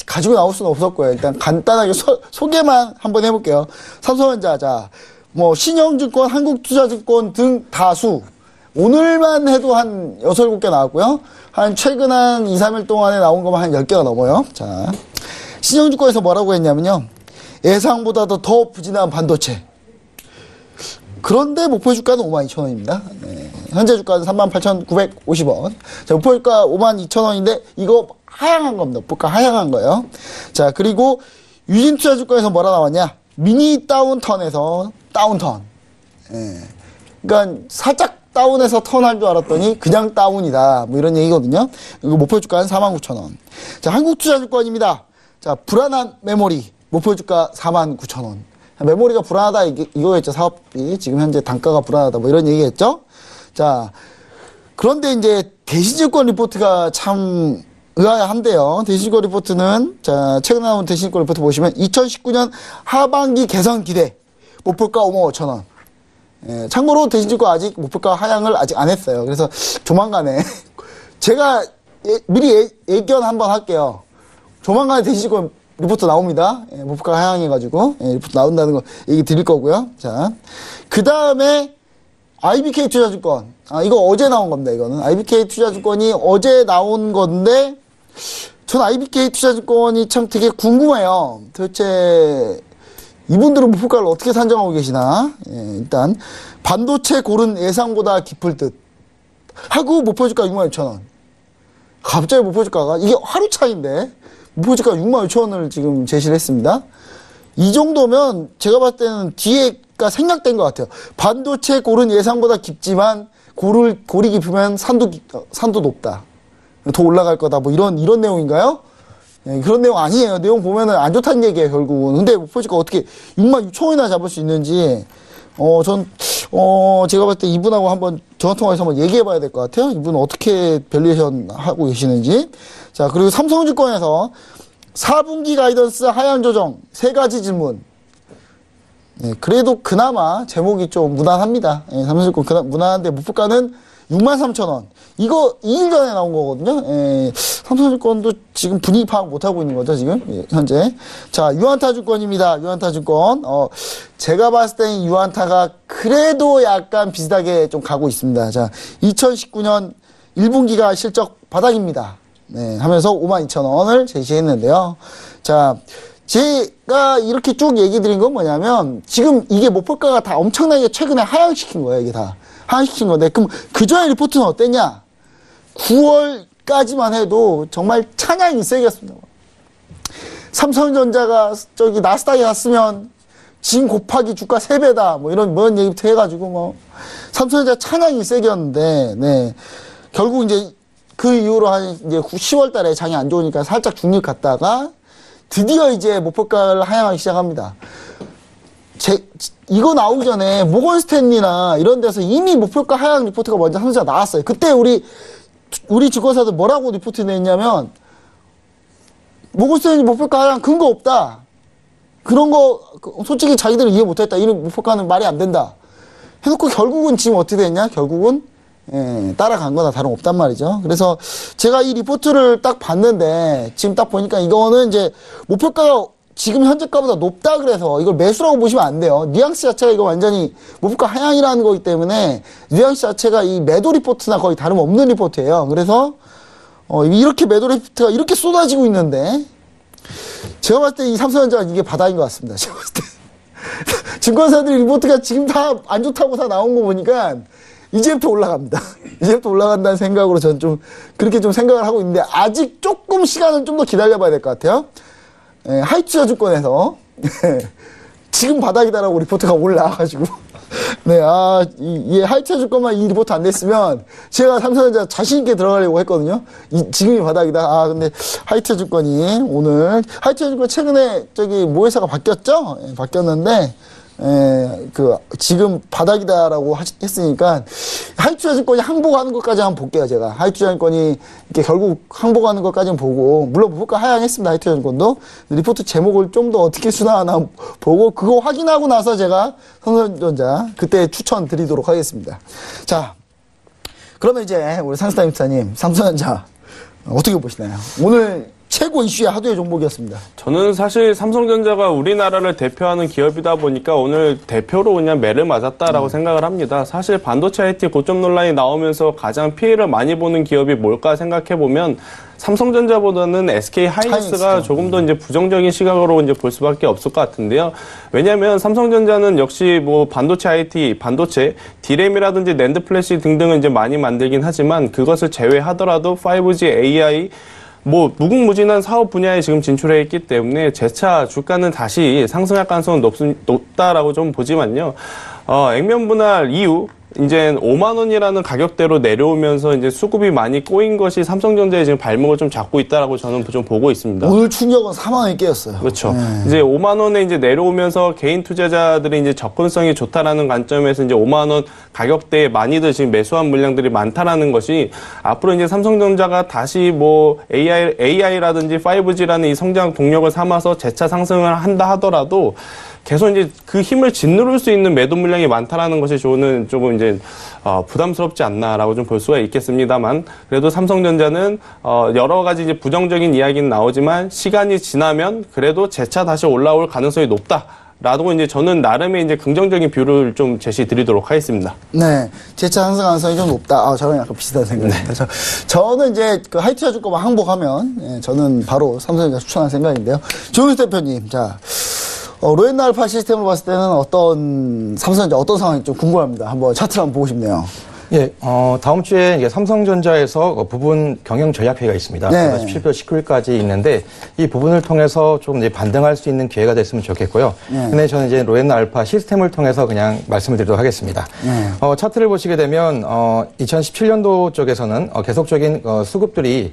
가지고 나올 수는 없었고요. 일단 간단하게 소개만 한번 해볼게요. 삼성전자, 자, 뭐 신영증권, 한국투자증권 등 다수. 오늘만 해도 한 6, 7개 나왔고요. 최근 한 2, 3일 동안에 나온 것만 한 10개가 넘어요. 자, 신영증권에서 뭐라고 했냐면요. 예상보다도 더 부진한 반도체. 그런데 목표 주가는 52,000원입니다. 네. 현재 주가는 38,950원. 자, 목표 주가 52,000원인데 이거 하향한 겁니다. 목표가 하향한 거예요. 자, 그리고 유진투자증권에서 뭐라 나왔냐. 미니 다운턴에서 다운턴. 그러니까 살짝 다운해서 턴할 줄 알았더니 그냥 다운이다. 뭐 이런 얘기거든요. 이거 목표 주가는 49,000원. 자, 한국투자증권입니다. 자, 불안한 메모리. 목표 주가 49,000원. 메모리가 불안하다 이거겠죠. 사업비. 지금 현재 단가가 불안하다. 뭐 이런 얘기겠죠. 자, 그런데 이제 대신증권 리포트가 참 의아한데요. 대신증권 리포트는 자, 최근 나온 대신증권 리포트 보시면 2019년 하반기 개선 기대. 목표가 55,000원. 예, 참고로 대신증권 아직 목표가 하향을 아직 안 했어요. 그래서 조만간에 제가 미리 예견 한번 할게요. 조만간에 대신증권 리포트 나옵니다. 예, 목표가 하향해가지고 리포트 나온다는 거 얘기 드릴 거고요. 자, 그 다음에 IBK 투자증권. 이거 어제 나온 겁니다. 이거는 IBK 투자증권이 어제 나온 건데 전 IBK 투자증권이 참 되게 궁금해요. 도대체 이분들은 목표가를 어떻게 산정하고 계시나? 예, 일단 반도체 고른 예상보다 깊을 듯 하고 목표주가 66,000원. 갑자기 목표주가가 이게 하루 차인데 목표주가 66,000원을 지금 제시를 했습니다. 이 정도면 제가 봤을 때는 뒤에가 생략된 것 같아요. 반도체 고른 예상보다 깊지만 골이 깊으면 산도 높다. 더 올라갈 거다. 뭐 이런 내용인가요? 예, 그런 내용 아니에요. 내용 보면은 안 좋다는 얘기예요, 결국은. 근데 목표주가 어떻게 66,000원이나 잡을 수 있는지, 제가 봤을 때 이분하고 한번 전화통화해서 한번 얘기해 봐야 될 것 같아요. 이분은 어떻게 밸류에이션 하고 계시는지. 자, 그리고 삼성증권에서 4분기 가이던스 하향 조정 3가지 질문. 예, 그래도 그나마 제목이 좀 무난합니다. 예, 삼성증권 무난한데 목표가는 63,000원. 이거 2일 전에 나온 거거든요. 예, 삼성증권도 지금 분위기 파악 못하고 있는 거죠, 지금. 예, 현재. 자, 유한타증권입니다. 유한타증권. 제가 봤을 때는 유한타가 그래도 약간 비슷하게 좀 가고 있습니다. 자, 2019년 1분기가 실적 바닥입니다. 네, 하면서 52,000원을 제시했는데요. 자, 제가 이렇게 쭉 얘기 드린 건 뭐냐면, 지금 이게 목표가가 다 엄청나게 최근에 하향시킨 거예요, 이게 다. 하향시킨 건데, 그럼 그 전에 리포트는 어땠냐? 9월까지만 해도 정말 찬양이 세겠습니다. 삼성전자가 저기 나스닥에 갔으면 진 곱하기 주가 3배다. 뭐 이런 얘기부터 해가지고 삼성전자 찬양이 세겼는데, 네. 결국 이제 그 이후로 한 이제 10월 달에 장이 안 좋으니까 살짝 중립 갔다가 드디어 이제 목표가를 하향하기 시작합니다. 이거 나오기 전에 모건 스탠리나 이런 데서 이미 목표가 하향 리포트가 먼저 삼성전자 나왔어요. 그때 우리 증권사들 뭐라고 리포트 냈냐면, 모건 스탠리 목표가 하향 근거 없다. 그런 거, 솔직히 자기들은 이해 못했다. 이런 목표가는 말이 안 된다. 해놓고 결국은 지금 어떻게 됐냐? 결국은, 따라간 거나 다름없단 말이죠. 그래서 제가 이 리포트를 딱 봤는데, 지금 딱 보니까 이거는 이제 목표가가 지금 현재가보다 높다 그래서 이걸 매수라고 보시면 안 돼요. 뉘앙스 자체가 이거 완전히 목표가 하향이라는 거기 때문에 뉘앙스 자체가 이 매도 리포트나 거의 다름없는 리포트예요. 그래서 이렇게 매도 리포트가 이렇게 쏟아지고 있는데 제가 봤을 때 이 삼성전자가 이게 바닥인 것 같습니다. 제가 봤을 때 증권사들이 리포트가 지금 다 안 좋다고 다 나온 거 보니까 이제부터 올라갑니다. 이제부터 올라간다는 생각으로 저는 좀 그렇게 좀 생각을 하고 있는데 아직 조금 시간을 좀 더 기다려봐야 될 것 같아요. 하이투자증권에서 지금 바닥이다라고 리포트가 올라와가지고 네, 하이투자증권만 이 리포트 안 냈으면 제가 삼성전자 자신있게 들어가려고 했거든요. 지금이 바닥이다. 근데 하이투자증권이 오늘 하이투자증권 최근에 저기 모회사가 바뀌었죠? 바뀌었는데 지금 바닥이다라고 했으니까, 하이투자증권이 항복하는 것까지 한번 볼게요, 제가. 하이투자증권이 이렇게 결국 항복하는 것까지 보고, 물론 목표가 하향했습니다, 하이투자증권도. 리포트 제목을 좀 더 어떻게 순화하나 보고, 그거 확인하고 나서 제가 삼성전자, 그때 추천 드리도록 하겠습니다. 자, 그러면 이제, 우리 상스타임스타님, 삼성전자, 어떻게 보시나요? 오늘, 최고 이슈의 하두의 종목이었습니다. 저는 사실 삼성전자가 우리나라를 대표하는 기업이다 보니까 오늘 대표로 그냥 매를 맞았다라고 생각을 합니다. 사실 반도체 IT 고점 논란이 나오면서 가장 피해를 많이 보는 기업이 뭘까 생각해보면 삼성전자보다는 SK 하이닉스가 조금 더 이제 부정적인 시각으로 이제 볼 수밖에 없을 것 같은데요. 왜냐하면 삼성전자는 역시 뭐 반도체 IT, 반도체, D램이라든지 낸드 플래시 등등은 이제 많이 만들긴 하지만 그것을 제외하더라도 5G, AI 뭐 무궁무진한 사업 분야에 지금 진출해 있기 때문에 재차 주가는 다시 상승할 가능성은 높다라고 좀 보지만요. 액면 분할 이후 이제 5만 원이라는 가격대로 내려오면서 이제 수급이 많이 꼬인 것이 삼성전자의 지금 발목을 좀 잡고 있다라고 저는 좀 보고 있습니다. 오늘 충격은 4만 원이 깨었어요. 그렇죠. 이제 5만 원에 이제 내려오면서 개인 투자자들이 이제 접근성이 좋다라는 관점에서 이제 5만 원 가격대에 많이들 지금 매수한 물량들이 많다라는 것이 앞으로 이제 삼성전자가 다시 뭐 AI라든지 5G라는 이 성장 동력을 삼아서 재차 상승을 한다 하더라도 계속 이제 그 힘을 짓누를 수 있는 매도 물량이 많다라는 것이 저는 조금 이제 부담스럽지 않나라고 좀 볼 수가 있겠습니다만 그래도 삼성전자는 여러 가지 이제 부정적인 이야기는 나오지만 시간이 지나면 그래도 재차 다시 올라올 가능성이 높다. 라고 이제 저는 나름의 이제 긍정적인 뷰를 좀 제시드리도록 하겠습니다. 네. 재차 상승 가능성이 좀 높다. 저랑 약간 비슷한 생각입니다. 저는 이제 그 하이투자 주가만 항복하면, 예, 저는 바로 삼성전자 추천할 생각인데요. 조윤수 대표님, 자, 로엔나 알파 시스템을 봤을 때는 삼성전자 어떤 상황이 좀 궁금합니다. 한번 차트를 한번 보고 싶네요. 예, 다음 주에 이게 삼성전자에서 부분 경영 전략회의가 있습니다. 네. 17일, 19일까지 있는데 이 부분을 통해서 좀 이제 반등할 수 있는 기회가 됐으면 좋겠고요. 네. 근데 저는 이제 로엔나 알파 시스템을 통해서 그냥 말씀을 드리도록 하겠습니다. 네. 차트를 보시게 되면 2017년도 쪽에서는 계속적인 수급들이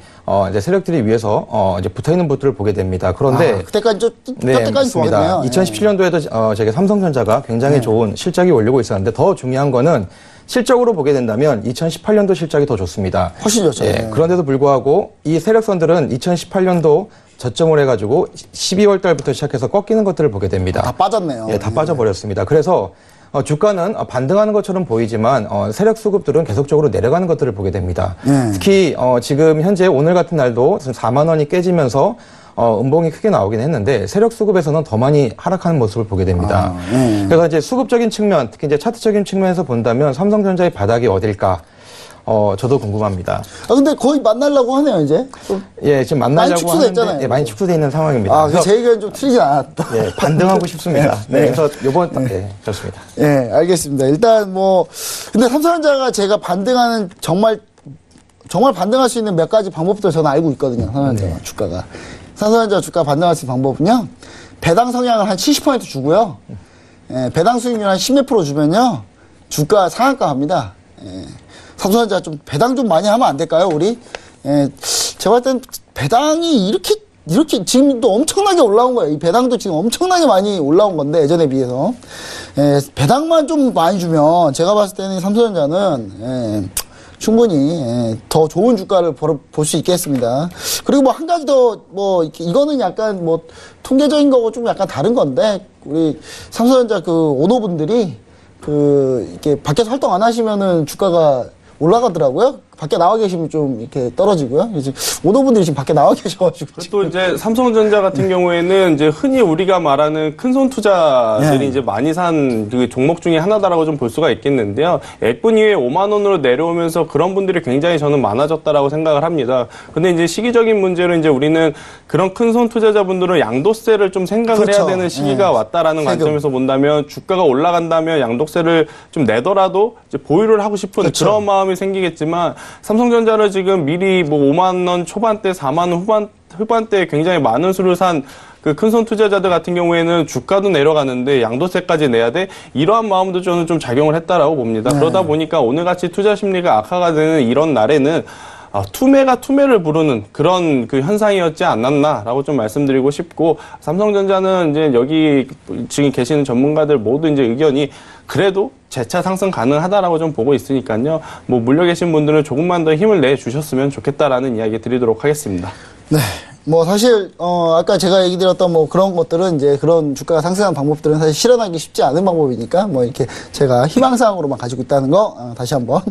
이제 세력들이 위해서 이제 붙어 있는 부분들을 보게 됩니다. 그런데 그때까지 네, 때까지 맞습니다. 좋았네요. 2017년도에도 저게 삼성전자가 굉장히 좋은 실적이 올리고 있었는데 더 중요한 거는 실적으로 보게 된다면 2018년도 실적이 더 좋습니다. 훨씬 좋죠. 예, 네. 그런데도 불구하고 이 세력선들은 2018년도 저점을 해가지고 12월 달부터 시작해서 꺾이는 것들을 보게 됩니다. 다 빠졌네요. 예, 다 빠져버렸습니다. 그래서 주가는 반등하는 것처럼 보이지만 세력 수급들은 계속적으로 내려가는 것들을 보게 됩니다. 특히 지금 현재 오늘 같은 날도 4만 원이 깨지면서 음봉이 크게 나오긴 했는데 세력 수급에서는 더 많이 하락하는 모습을 보게 됩니다. 그래서 이제 수급적인 측면, 특히 이제 차트적인 측면에서 본다면 삼성전자의 바닥이 어딜까? 저도 궁금합니다. 근데 거의 만나려고 하네요, 이제. 예, 지금 만나려고 많이 축소됐잖아요. 하는데 많이 축소돼 있는 상황입니다. 제 의견 좀 틀리진 않았다. 예, 반등하고 싶습니다. 네. 그래서 요번 좋습니다. 예, 알겠습니다. 일단 근데 삼성전자가 제가 반등하는 정말 반등할 수 있는 몇 가지 방법들 저는 알고 있거든요. 삼성전자 주가가. 삼성전자 주가 반등할 수 있는 방법은요. 배당 성향을 한 70% 주고요. 예, 배당 수익률 한 10몇 프로 주면요. 주가 상한가 합니다. 예, 삼성전자 좀 배당 좀 많이 하면 안 될까요, 우리? 예, 제가 볼 땐 배당이 이렇게 지금도 엄청나게 올라온 거예요. 이 배당도 지금 엄청나게 많이 올라온 건데, 예전에 비해서. 예, 배당만 좀 많이 주면 제가 봤을 때는 삼성전자는, 충분히 더 좋은 주가를 볼 수 있겠습니다. 그리고 한 가지 더 이거는 약간 통계적인 거고 좀 약간 다른 건데 우리 삼성전자 그 오너분들이 이렇게 밖에서 활동 안 하시면은 주가가 올라가더라고요. 밖에 나와 계시면 좀 이렇게 떨어지고요. 이제 오너분들이 지금 밖에 나와 계셔가지고. 또 이제 삼성전자 같은 경우에는 이제 흔히 우리가 말하는 큰손 투자들이 이제 많이 산 그 종목 중에 하나다라고 좀 볼 수가 있겠는데요. 액분 이후에 5만 원으로 내려오면서 그런 분들이 굉장히 저는 많아졌다라고 생각을 합니다. 근데 이제 시기적인 문제로 이제 우리는 그런 큰손 투자자분들은 양도세를 좀 생각을 그렇죠. 해야 되는 시기가 왔다라는 세금. 관점에서 본다면 주가가 올라간다면 양도세를 좀 내더라도 이제 보유를 하고 싶은 그렇죠. 그런 마음이 생기겠지만 삼성전자를 지금 미리 5만 원 초반대, 4만 원 후반대에 굉장히 많은 수를 산 그 큰손 투자자들 같은 경우에는 주가도 내려가는데 양도세까지 내야 돼? 이러한 마음도 저는 좀 작용을 했다라고 봅니다. 그러다 보니까 오늘같이 투자 심리가 악화가 되는 이런 날에는 투매가 투매를 부르는 그런 그 현상이었지 않았나라고 좀 말씀드리고 싶고, 삼성전자는 이제 여기 지금 계시는 전문가들 모두 이제 의견이 그래도 재차 상승 가능하다라고 좀 보고 있으니까요. 물려 계신 분들은 조금만 더 힘을 내 주셨으면 좋겠다라는 이야기 드리도록 하겠습니다. 네. 사실, 아까 제가 얘기 드렸던 그런 것들은 이제 그런 주가가 상승하는 방법들은 사실 실현하기 쉽지 않은 방법이니까 이렇게 제가 희망사항으로만 가지고 있다는 거, 다시 한번,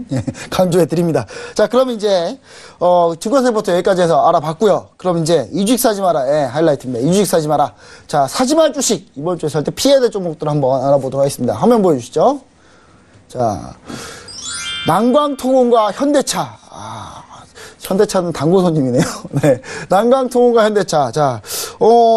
강조해 드립니다. 자, 그럼 이제, 증권세부터 여기까지 해서 알아봤고요. 그럼 이제 이주식 사지 마라. 하이라이트입니다. 이주식 사지 마라. 자, 사지 말 주식. 이번 주에 살 때 피해야 될 종목들 한번 알아보도록 하겠습니다. 화면 보여주시죠. 자, 난광통운과 현대차. 현대차는 단골 손님이네요. 네. 난광통운과 현대차. 자,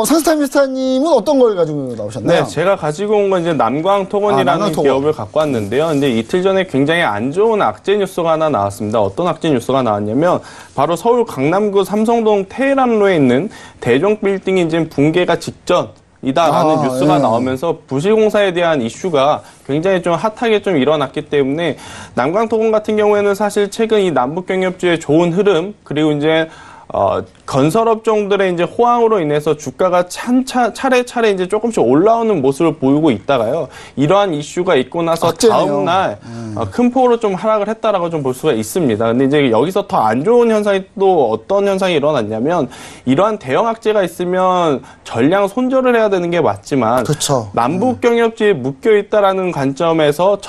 산스타미스타님은 어떤 걸 가지고 나오셨나요? 네, 제가 가지고 온 건 이제 남광통운이라는 남광통운. 기업을 갖고 왔는데요. 이제 이틀 전에 굉장히 안 좋은 악재 뉴스가 하나 나왔습니다. 어떤 악재 뉴스가 나왔냐면 바로 서울 강남구 삼성동 테헤란로에 있는 대종 빌딩이 이제 붕괴가 직전. 이다라는 뉴스가 나오면서 부실공사에 대한 이슈가 굉장히 좀 핫하게 좀 일어났기 때문에 남광통운 같은 경우에는 사실 최근 이 남북경협주의 좋은 흐름, 그리고 이제 건설업종들의 이제 호황으로 인해서 주가가 차례차례 이제 조금씩 올라오는 모습을 보이고 있다가요. 이러한 이슈가 있고 나서 악재네요. 다음 날 큰 폭으로 좀 하락을 했다라고 좀 볼 수가 있습니다. 근데 이제 여기서 더 안 좋은 현상이 또 어떤 현상이 일어났냐면 이러한 대형 악재가 있으면 전량 손절을 해야 되는 게 맞지만 그렇죠. 남북 경협지에 묶여 있다라는 관점에서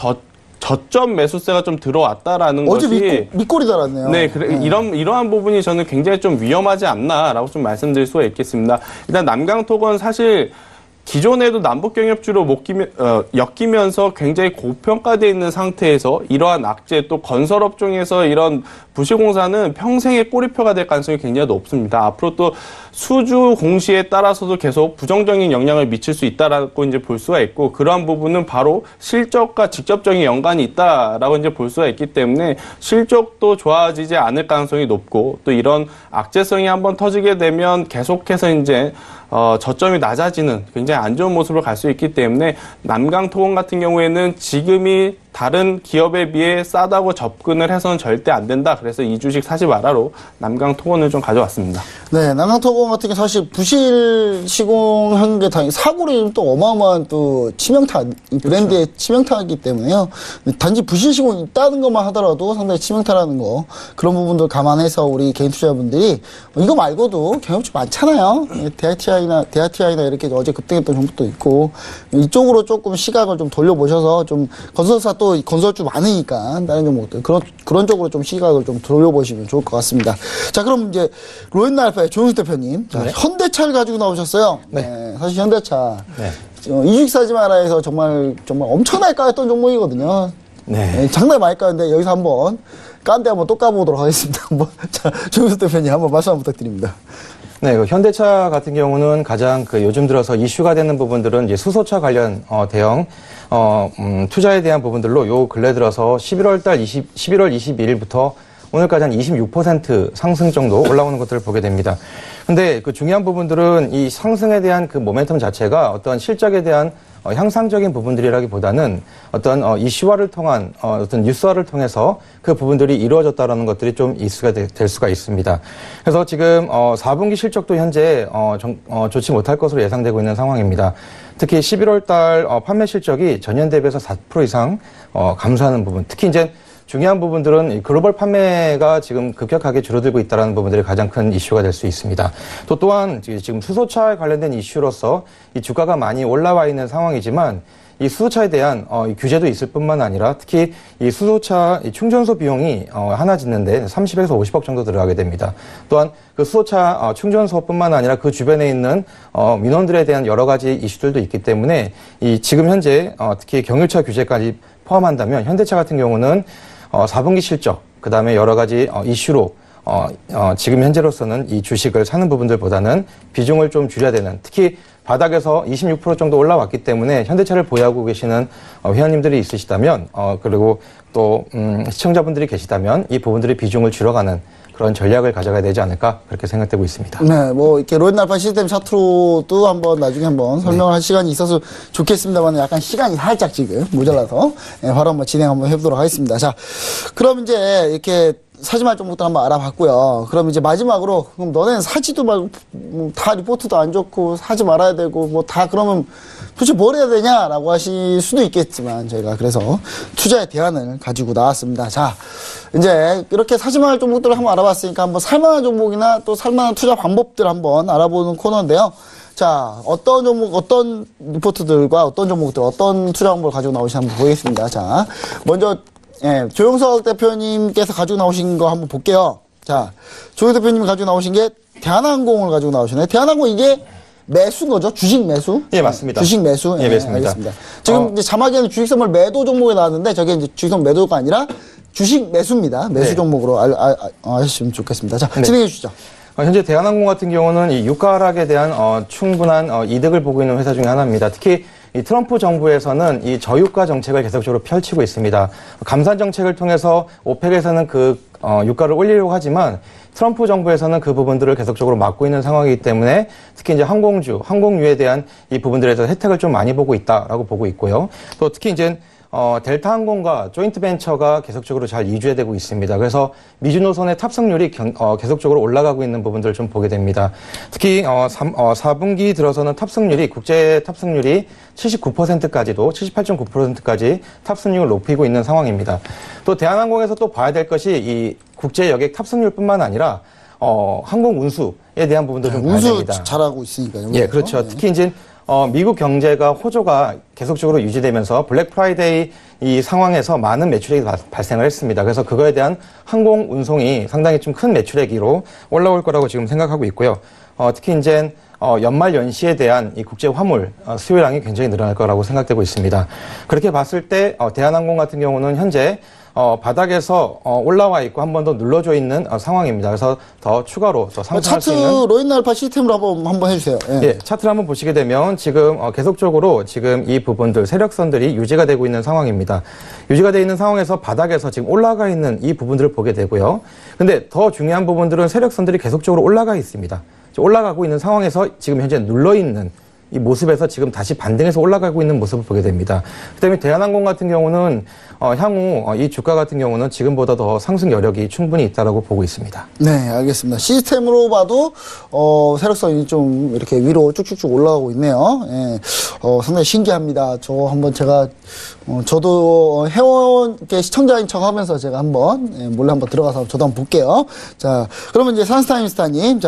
저점 매수세가 좀 들어왔다라는 어제 것이 밑골이 달았네요. 네, 이러한 부분이 저는 굉장히 좀 위험하지 않나라고 좀 말씀드릴 수가 있겠습니다. 일단 남강톡은 사실 기존에도 남북경협주로 엮이면서 굉장히 고평가되어 있는 상태에서 이러한 악재 또 건설업종에서 이런 부실공사는 평생의 꼬리표가 될 가능성이 굉장히 높습니다. 앞으로 또 수주 공시에 따라서도 계속 부정적인 영향을 미칠 수 있다라고 이제 볼 수가 있고 그러한 부분은 바로 실적과 직접적인 연관이 있다라고 이제 볼 수가 있기 때문에 실적도 좋아지지 않을 가능성이 높고 또 이런 악재성이 한번 터지게 되면 계속해서 이제 저점이 낮아지는 굉장히 안 좋은 모습을 갈 수 있기 때문에 남강토건 같은 경우에는 지금이 다른 기업에 비해 싸다고 접근을 해서는 절대 안 된다. 그래서 이 주식 사지 마라로 남강토건을 좀 가져왔습니다. 네, 남강토건 같은 게 사실 부실 시공한 게 당연히 사고를 또 어마어마한 또 치명타, 이 브랜드의 치명타이기 때문에요. 단지 부실 시공이 있다는 것만 하더라도 상당히 치명타라는 거 그런 부분들 감안해서 우리 개인 투자자분들이 이거 말고도 경험치 많잖아요. 대아티아이나 이렇게 어제 급등했던 종목도 있고 이쪽으로 조금 시각을 좀 돌려보셔서 좀 건설사 또 건설주 많으니까 다른 종목들 그런 쪽으로 좀 시각을 좀 돌려보시면 좋을 것 같습니다. 자, 그럼 이제 로엔나알파의 조영수 대표님, 자, 네. 현대차를 가지고 나오셨어요. 네. 네, 사실 현대차 네. 이주식 사지 마라에서 정말 엄청나게 까였던 종목이거든요. 네. 네, 상당히 많이 까였는데 여기서 한번 깐데 한번 또 까보도록 하겠습니다. 한번 자, 조영수 대표님 한번 말씀 한번 부탁드립니다. 네, 현대차 같은 경우는 가장 요즘 들어서 이슈가 되는 부분들은 이제 수소차 관련 대형 투자에 대한 부분들로 요 근래 들어서 11월 22일부터 오늘까지 한 26% 상승 정도 올라오는 것들을 보게 됩니다. 근데 그 중요한 부분들은 이 상승에 대한 그 모멘텀 자체가 어떤 실적에 대한 향상적인 부분들이라기보다는 어떤 이슈화를 통한 어떤 뉴스화를 통해서 그 부분들이 이루어졌다라는 것들이 좀 이슈가 될 수가 있습니다. 그래서 지금 4분기 실적도 현재 좋지 못할 것으로 예상되고 있는 상황입니다. 특히 11월 달 판매 실적이 전년 대비해서 4% 이상 감소하는 부분, 특히 이제 중요한 부분들은 글로벌 판매가 지금 급격하게 줄어들고 있다는 부분들이 가장 큰 이슈가 될 수 있습니다. 또한 지금 수소차에 관련된 이슈로서 이 주가가 많이 올라와 있는 상황이지만 이 수소차에 대한 규제도 있을 뿐만 아니라 특히 이 수소차 충전소 비용이 하나 짓는데 30에서 50억 정도 들어가게 됩니다. 또한 그 수소차 충전소뿐만 아니라 그 주변에 있는 민원들에 대한 여러 가지 이슈들도 있기 때문에 이 지금 현재 특히 경유차 규제까지 포함한다면 현대차 같은 경우는 4분기 실적, 그 다음에 여러 가지 이슈로 지금 현재로서는 이 주식을 사는 부분들보다는 비중을 좀 줄여야 되는, 특히 바닥에서 26% 정도 올라왔기 때문에 현대차를 보유하고 계시는 회원님들이 있으시다면, 그리고 또 시청자분들이 계시다면 이 부분들의 비중을 줄여가는 그런 전략을 가져가야 되지 않을까 그렇게 생각되고 있습니다. 네, 뭐 이렇게 로엔알파 시스템 차트로도 한번 나중에 한번 설명을 할 시간이 있어서 좋겠습니다만 약간 시간이 살짝 지금 모자라서 바로 한번 진행 한번 해보도록 하겠습니다. 자, 그럼 이제 이렇게 사지 말 종목들 한번 알아봤고요. 그럼 이제 마지막으로 그럼 너네는 사지도 말고 다 리포트도 안 좋고 사지 말아야 되고 뭐 다 그러면 도대체 뭘 해야 되냐라고 하실 수도 있겠지만 저희가 그래서 투자의 대안을 가지고 나왔습니다. 자, 이제 이렇게 사지 말 종목들을 한번 알아봤으니까 한번 살만한 종목이나 또 살만한 투자 방법들 한번 알아보는 코너인데요. 자, 어떤 종목, 어떤 리포트들과 어떤 종목들, 어떤 투자 방법을 가지고 나오시는지 한번 보겠습니다. 자, 먼저 조영석 대표님께서 가지고 나오신 거 한번 볼게요. 자, 조영석 대표님이 가지고 나오신 게 대한항공을 가지고 나오시네. 대한항공 이게 매수인 거죠? 주식 매수? 예, 맞습니다. 주식 매수? 예, 맞습니다. 알겠습니다. 지금 이제 자막에는 주식 선물 매도 종목에 나왔는데 저게 이제 주식 선물 매도가 아니라 주식 매수입니다. 매수 네. 종목으로 아시면 좋겠습니다. 자, 네. 진행해 주시죠. 현재 대한항공 같은 경우는 이 유가 하락에 대한 충분한 이득을 보고 있는 회사 중에 하나입니다. 특히 이 트럼프 정부에서는 이 저유가 정책을 계속적으로 펼치고 있습니다. 감산 정책을 통해서 오펙에서는 그 유가를 올리려고 하지만 트럼프 정부에서는 그 부분들을 계속적으로 막고 있는 상황이기 때문에 특히 이제 항공주에 대한 이 부분들에 대해서 혜택을 좀 많이 보고 있다라고 보고 있고요. 또 특히 이제 델타 항공과 조인트 벤처가 계속적으로 잘 이주되고 있습니다. 그래서 미주 노선의 탑승률이 계속적으로 올라가고 있는 부분들을 좀 보게 됩니다. 특히 4분기 들어서는 국제 탑승률이 79%까지도 78.9%까지 탑승률을 높이고 있는 상황입니다. 또 대한항공에서 또 봐야 될 것이 이 국제 여객 탑승률뿐만 아니라 항공 운수에 대한 부분도 좀 봐야 됩니다. 운수 잘하고 있으니까요. 예, 그렇죠. 네. 특히 이제 미국 경제가 호조가 계속적으로 유지되면서 블랙 프라이데이 이 상황에서 많은 매출액이 발생을 했습니다. 그래서 그거에 대한 항공 운송이 상당히 좀 큰 매출액으로 올라올 거라고 지금 생각하고 있고요. 특히 이제 연말 연시에 대한 이 국제 화물 수요량이 굉장히 늘어날 거라고 생각되고 있습니다. 그렇게 봤을 때 대한항공 같은 경우는 현재 바닥에서 올라와 있고 한 번 더 눌러져 있는 상황입니다. 그래서 더 추가로 더 상승할 수 있는 차트 로이나 알파 시스템으로 한번 해주세요. 예. 예, 차트를 한번 보시게 되면 지금 계속적으로 지금 이 부분들 세력선들이 유지가 되고 있는 상황입니다. 유지가 되어 있는 상황에서 바닥에서 지금 올라가 있는 이 부분들을 보게 되고요. 근데 더 중요한 부분들은 세력선들이 계속적으로 올라가 있습니다. 올라가고 있는 상황에서 지금 현재 눌러 있는 이 모습에서 지금 다시 반등해서 올라가고 있는 모습을 보게 됩니다. 그다음에 대한항공 같은 경우는 향후 이 주가 같은 경우는 지금보다 더 상승 여력이 충분히 있다라고 보고 있습니다. 네, 알겠습니다. 시스템으로 봐도 세력선이 좀 이렇게 위로 쭉쭉쭉 올라가고 있네요. 예, 상당히 신기합니다. 저도 회원 시청자인 척하면서 제가 한번 몰래 한번 들어가서 저도 한번 볼게요. 자, 그러면 이제 산스타임스타님,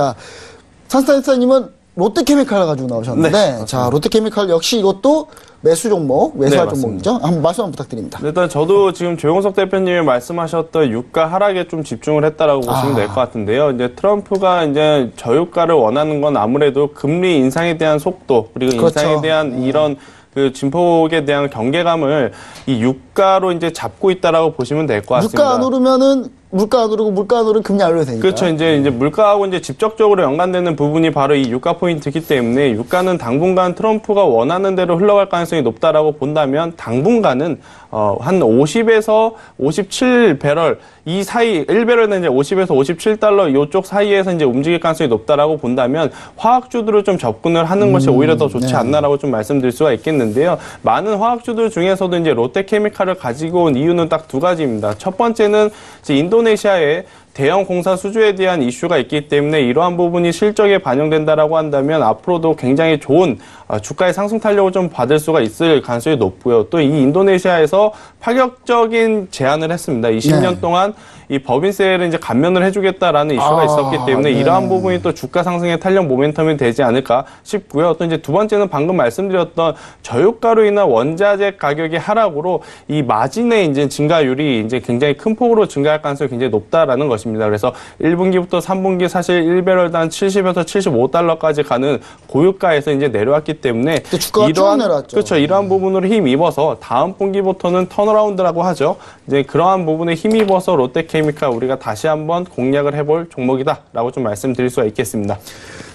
산스타임스타님은 롯데케미칼 가지고 나오셨는데, 네, 자, 롯데케미칼 역시 이것도 매수할 네, 종목이죠? 한번 말씀 한번 부탁드립니다. 일단 저도 지금 조용석 대표님이 말씀하셨던 유가 하락에 좀 집중을 했다라고 보시면 될 것 같은데요. 이제 트럼프가 이제 저유가를 원하는 건 아무래도 금리 인상에 대한 속도, 그리고 그렇죠. 인상에 대한 이런 그 진폭에 대한 경계감을 이 유가로 이제 잡고 있다라고 보시면 될 것 같습니다. 물가 안 오르면은 물가 안 오르고 물가 안 오르면 금리 안 올려도 되니까. 그렇죠. 이제 물가하고 이제 직접적으로 연관되는 부분이 바로 이 유가 포인트이기 때문에 유가는 당분간 트럼프가 원하는 대로 흘러갈 가능성이 높다라고 본다면 당분간은 한 50에서 57배럴 이 사이 1배럴은 이제 50에서 57달러 이쪽 사이에서 이제 움직일 가능성이 높다라고 본다면 화학주들을 좀 접근을 하는 것이 오히려 더 좋지 네. 않나라고 좀 말씀드릴 수가 있겠는데요. 많은 화학주들 중에서도 이제 롯데케미칼을 가지고 온 이유는 딱 두 가지입니다. 첫 번째는 이제 인도네시아의 대형 공사 수주에 대한 이슈가 있기 때문에 이러한 부분이 실적에 반영된다라고 한다면 앞으로도 굉장히 좋은 주가의 상승 탄력을 좀 받을 수가 있을 가능성이 높고요. 또 이 인도네시아에서 파격적인 제안을 했습니다. 20년 네. 동안 이 법인세를 이제 감면을 해주겠다라는 이슈가 있었기 때문에 네. 이러한 부분이 또 주가 상승의 탄력 모멘텀이 되지 않을까 싶고요. 또 이제 두 번째는 방금 말씀드렸던 저유가로 인한 원자재 가격의 하락으로 이 마진의 이제 증가율이 이제 굉장히 큰 폭으로 증가할 가능성이 굉장히 높다라는 것입니다. 그래서 1분기부터 3분기 사실 1배럴당 70에서 75달러까지 가는 고유가에서 이제 내려왔기 때문에 주가가 쭉 내려왔죠. 그렇죠. 이러한 부분으로 힘입어서 다음 분기부터는 턴어라운드라고 하죠. 이제 그러한 부분에 힘입어서 롯데케미칼 우리가 다시 한번 공략을 해볼 종목이다라고 좀 말씀드릴 수가 있겠습니다.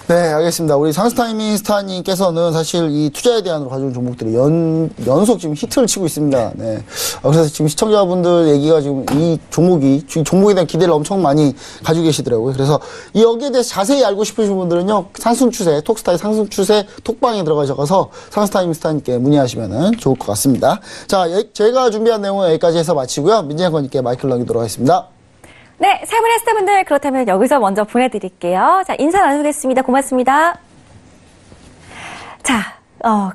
네, 알겠습니다. 우리 산스타이밍스타님께서는 사실 이 투자에 대한으로 가져온 종목들이 연속 지금 히트를 치고 있습니다. 네. 그래서 지금 시청자분들 얘기가 지금 이 종목에 대한 기대를 엄청 많이 가지고 계시더라고요. 그래서 이 여기에 대해서 자세히 알고 싶으신 분들은요, 상승 추세, 톡스타의 상승 추세 톡방에 들어가셔서 산스타이밍스타님께 문의하시면 좋을 것 같습니다. 자, 제가 준비한 내용은 여기까지 해서 마치고요. 민재현님께 마이크를 넘기도록 하겠습니다. 네, 세분의 스타분들 그렇다면 여기서 먼저 보내드릴게요. 자, 인사 나누겠습니다. 고맙습니다. 자,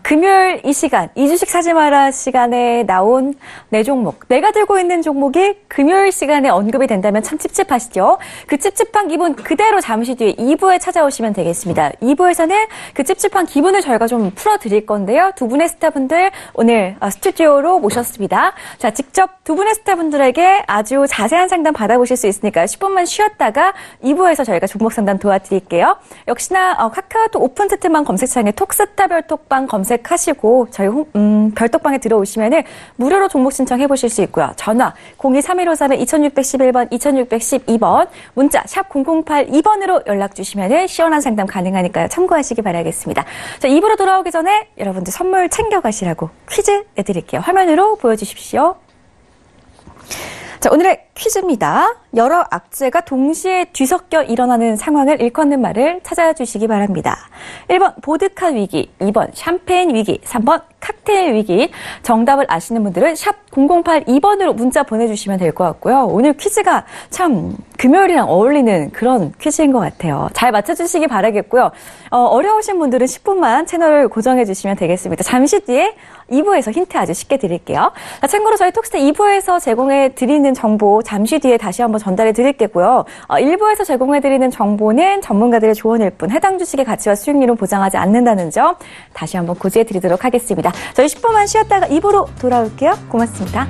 금요일 이 시간, 이주식 사지 마라 시간에 나온 네 종목. 내가 들고 있는 종목이 금요일 시간에 언급이 된다면 참 찝찝하시죠? 그 찝찝한 기분 그대로 잠시 뒤에 2부에 찾아오시면 되겠습니다. 2부에서는 그 찝찝한 기분을 저희가 좀 풀어드릴 건데요. 두 분의 스타분들 오늘 스튜디오로 모셨습니다. 자, 직접 두 분의 스타분들에게 아주 자세한 상담 받아보실 수 있으니까 10분만 쉬었다가 2부에서 저희가 종목 상담 도와드릴게요. 역시나 카카오톡 오픈 채팅방 검색창에 톡스타 별톡방 검색하시고 저희 별톡방에 들어오시면은 무료로 종목 신청해 보실 수 있고요. 전화 023153-2611번, 2612번, 문자 샵 0082번으로 연락 주시면은 시원한 상담 가능하니까요. 참고하시기 바라겠습니다. 자, 2부로 돌아오기 전에 여러분들 선물 챙겨가시라고 퀴즈 내드릴게요. 화면으로 보여주십시오. 자, 오늘의 퀴즈입니다. 여러 악재가 동시에 뒤섞여 일어나는 상황을 일컫는 말을 찾아주시기 바랍니다. 1번 보드카 위기, 2번 샴페인 위기, 3번 칵테일 위기. 정답을 아시는 분들은 샵 0082번으로 문자 보내주시면 될 것 같고요. 오늘 퀴즈가 참 금요일이랑 어울리는 그런 퀴즈인 것 같아요. 잘 맞춰주시기 바라겠고요. 어려우신 분들은 10분만 채널을 고정해 주시면 되겠습니다. 잠시 뒤에 2부에서 힌트 아주 쉽게 드릴게요. 자, 참고로 저희 톡스타 2부에서 제공해 드리는 정보 잠시 뒤에 다시 한번 전달해 드릴 게고요. 1부에서 제공해 드리는 정보는 전문가들의 조언일 뿐 해당 주식의 가치와 수익률은 보장하지 않는다는 점 다시 한번 고지해 드리도록 하겠습니다. 저희 10분만 쉬었다가 2부로 돌아올게요. 고맙습니다.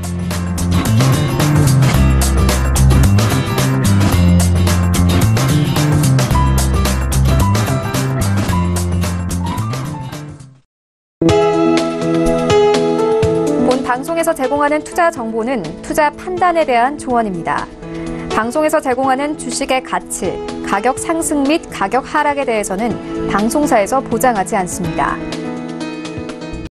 본 방송에서 제공하는 투자 정보는 투자 판단에 대한 조언입니다. 방송에서 제공하는 주식의 가치, 가격 상승 및 가격 하락에 대해서는 방송사에서 보장하지 않습니다.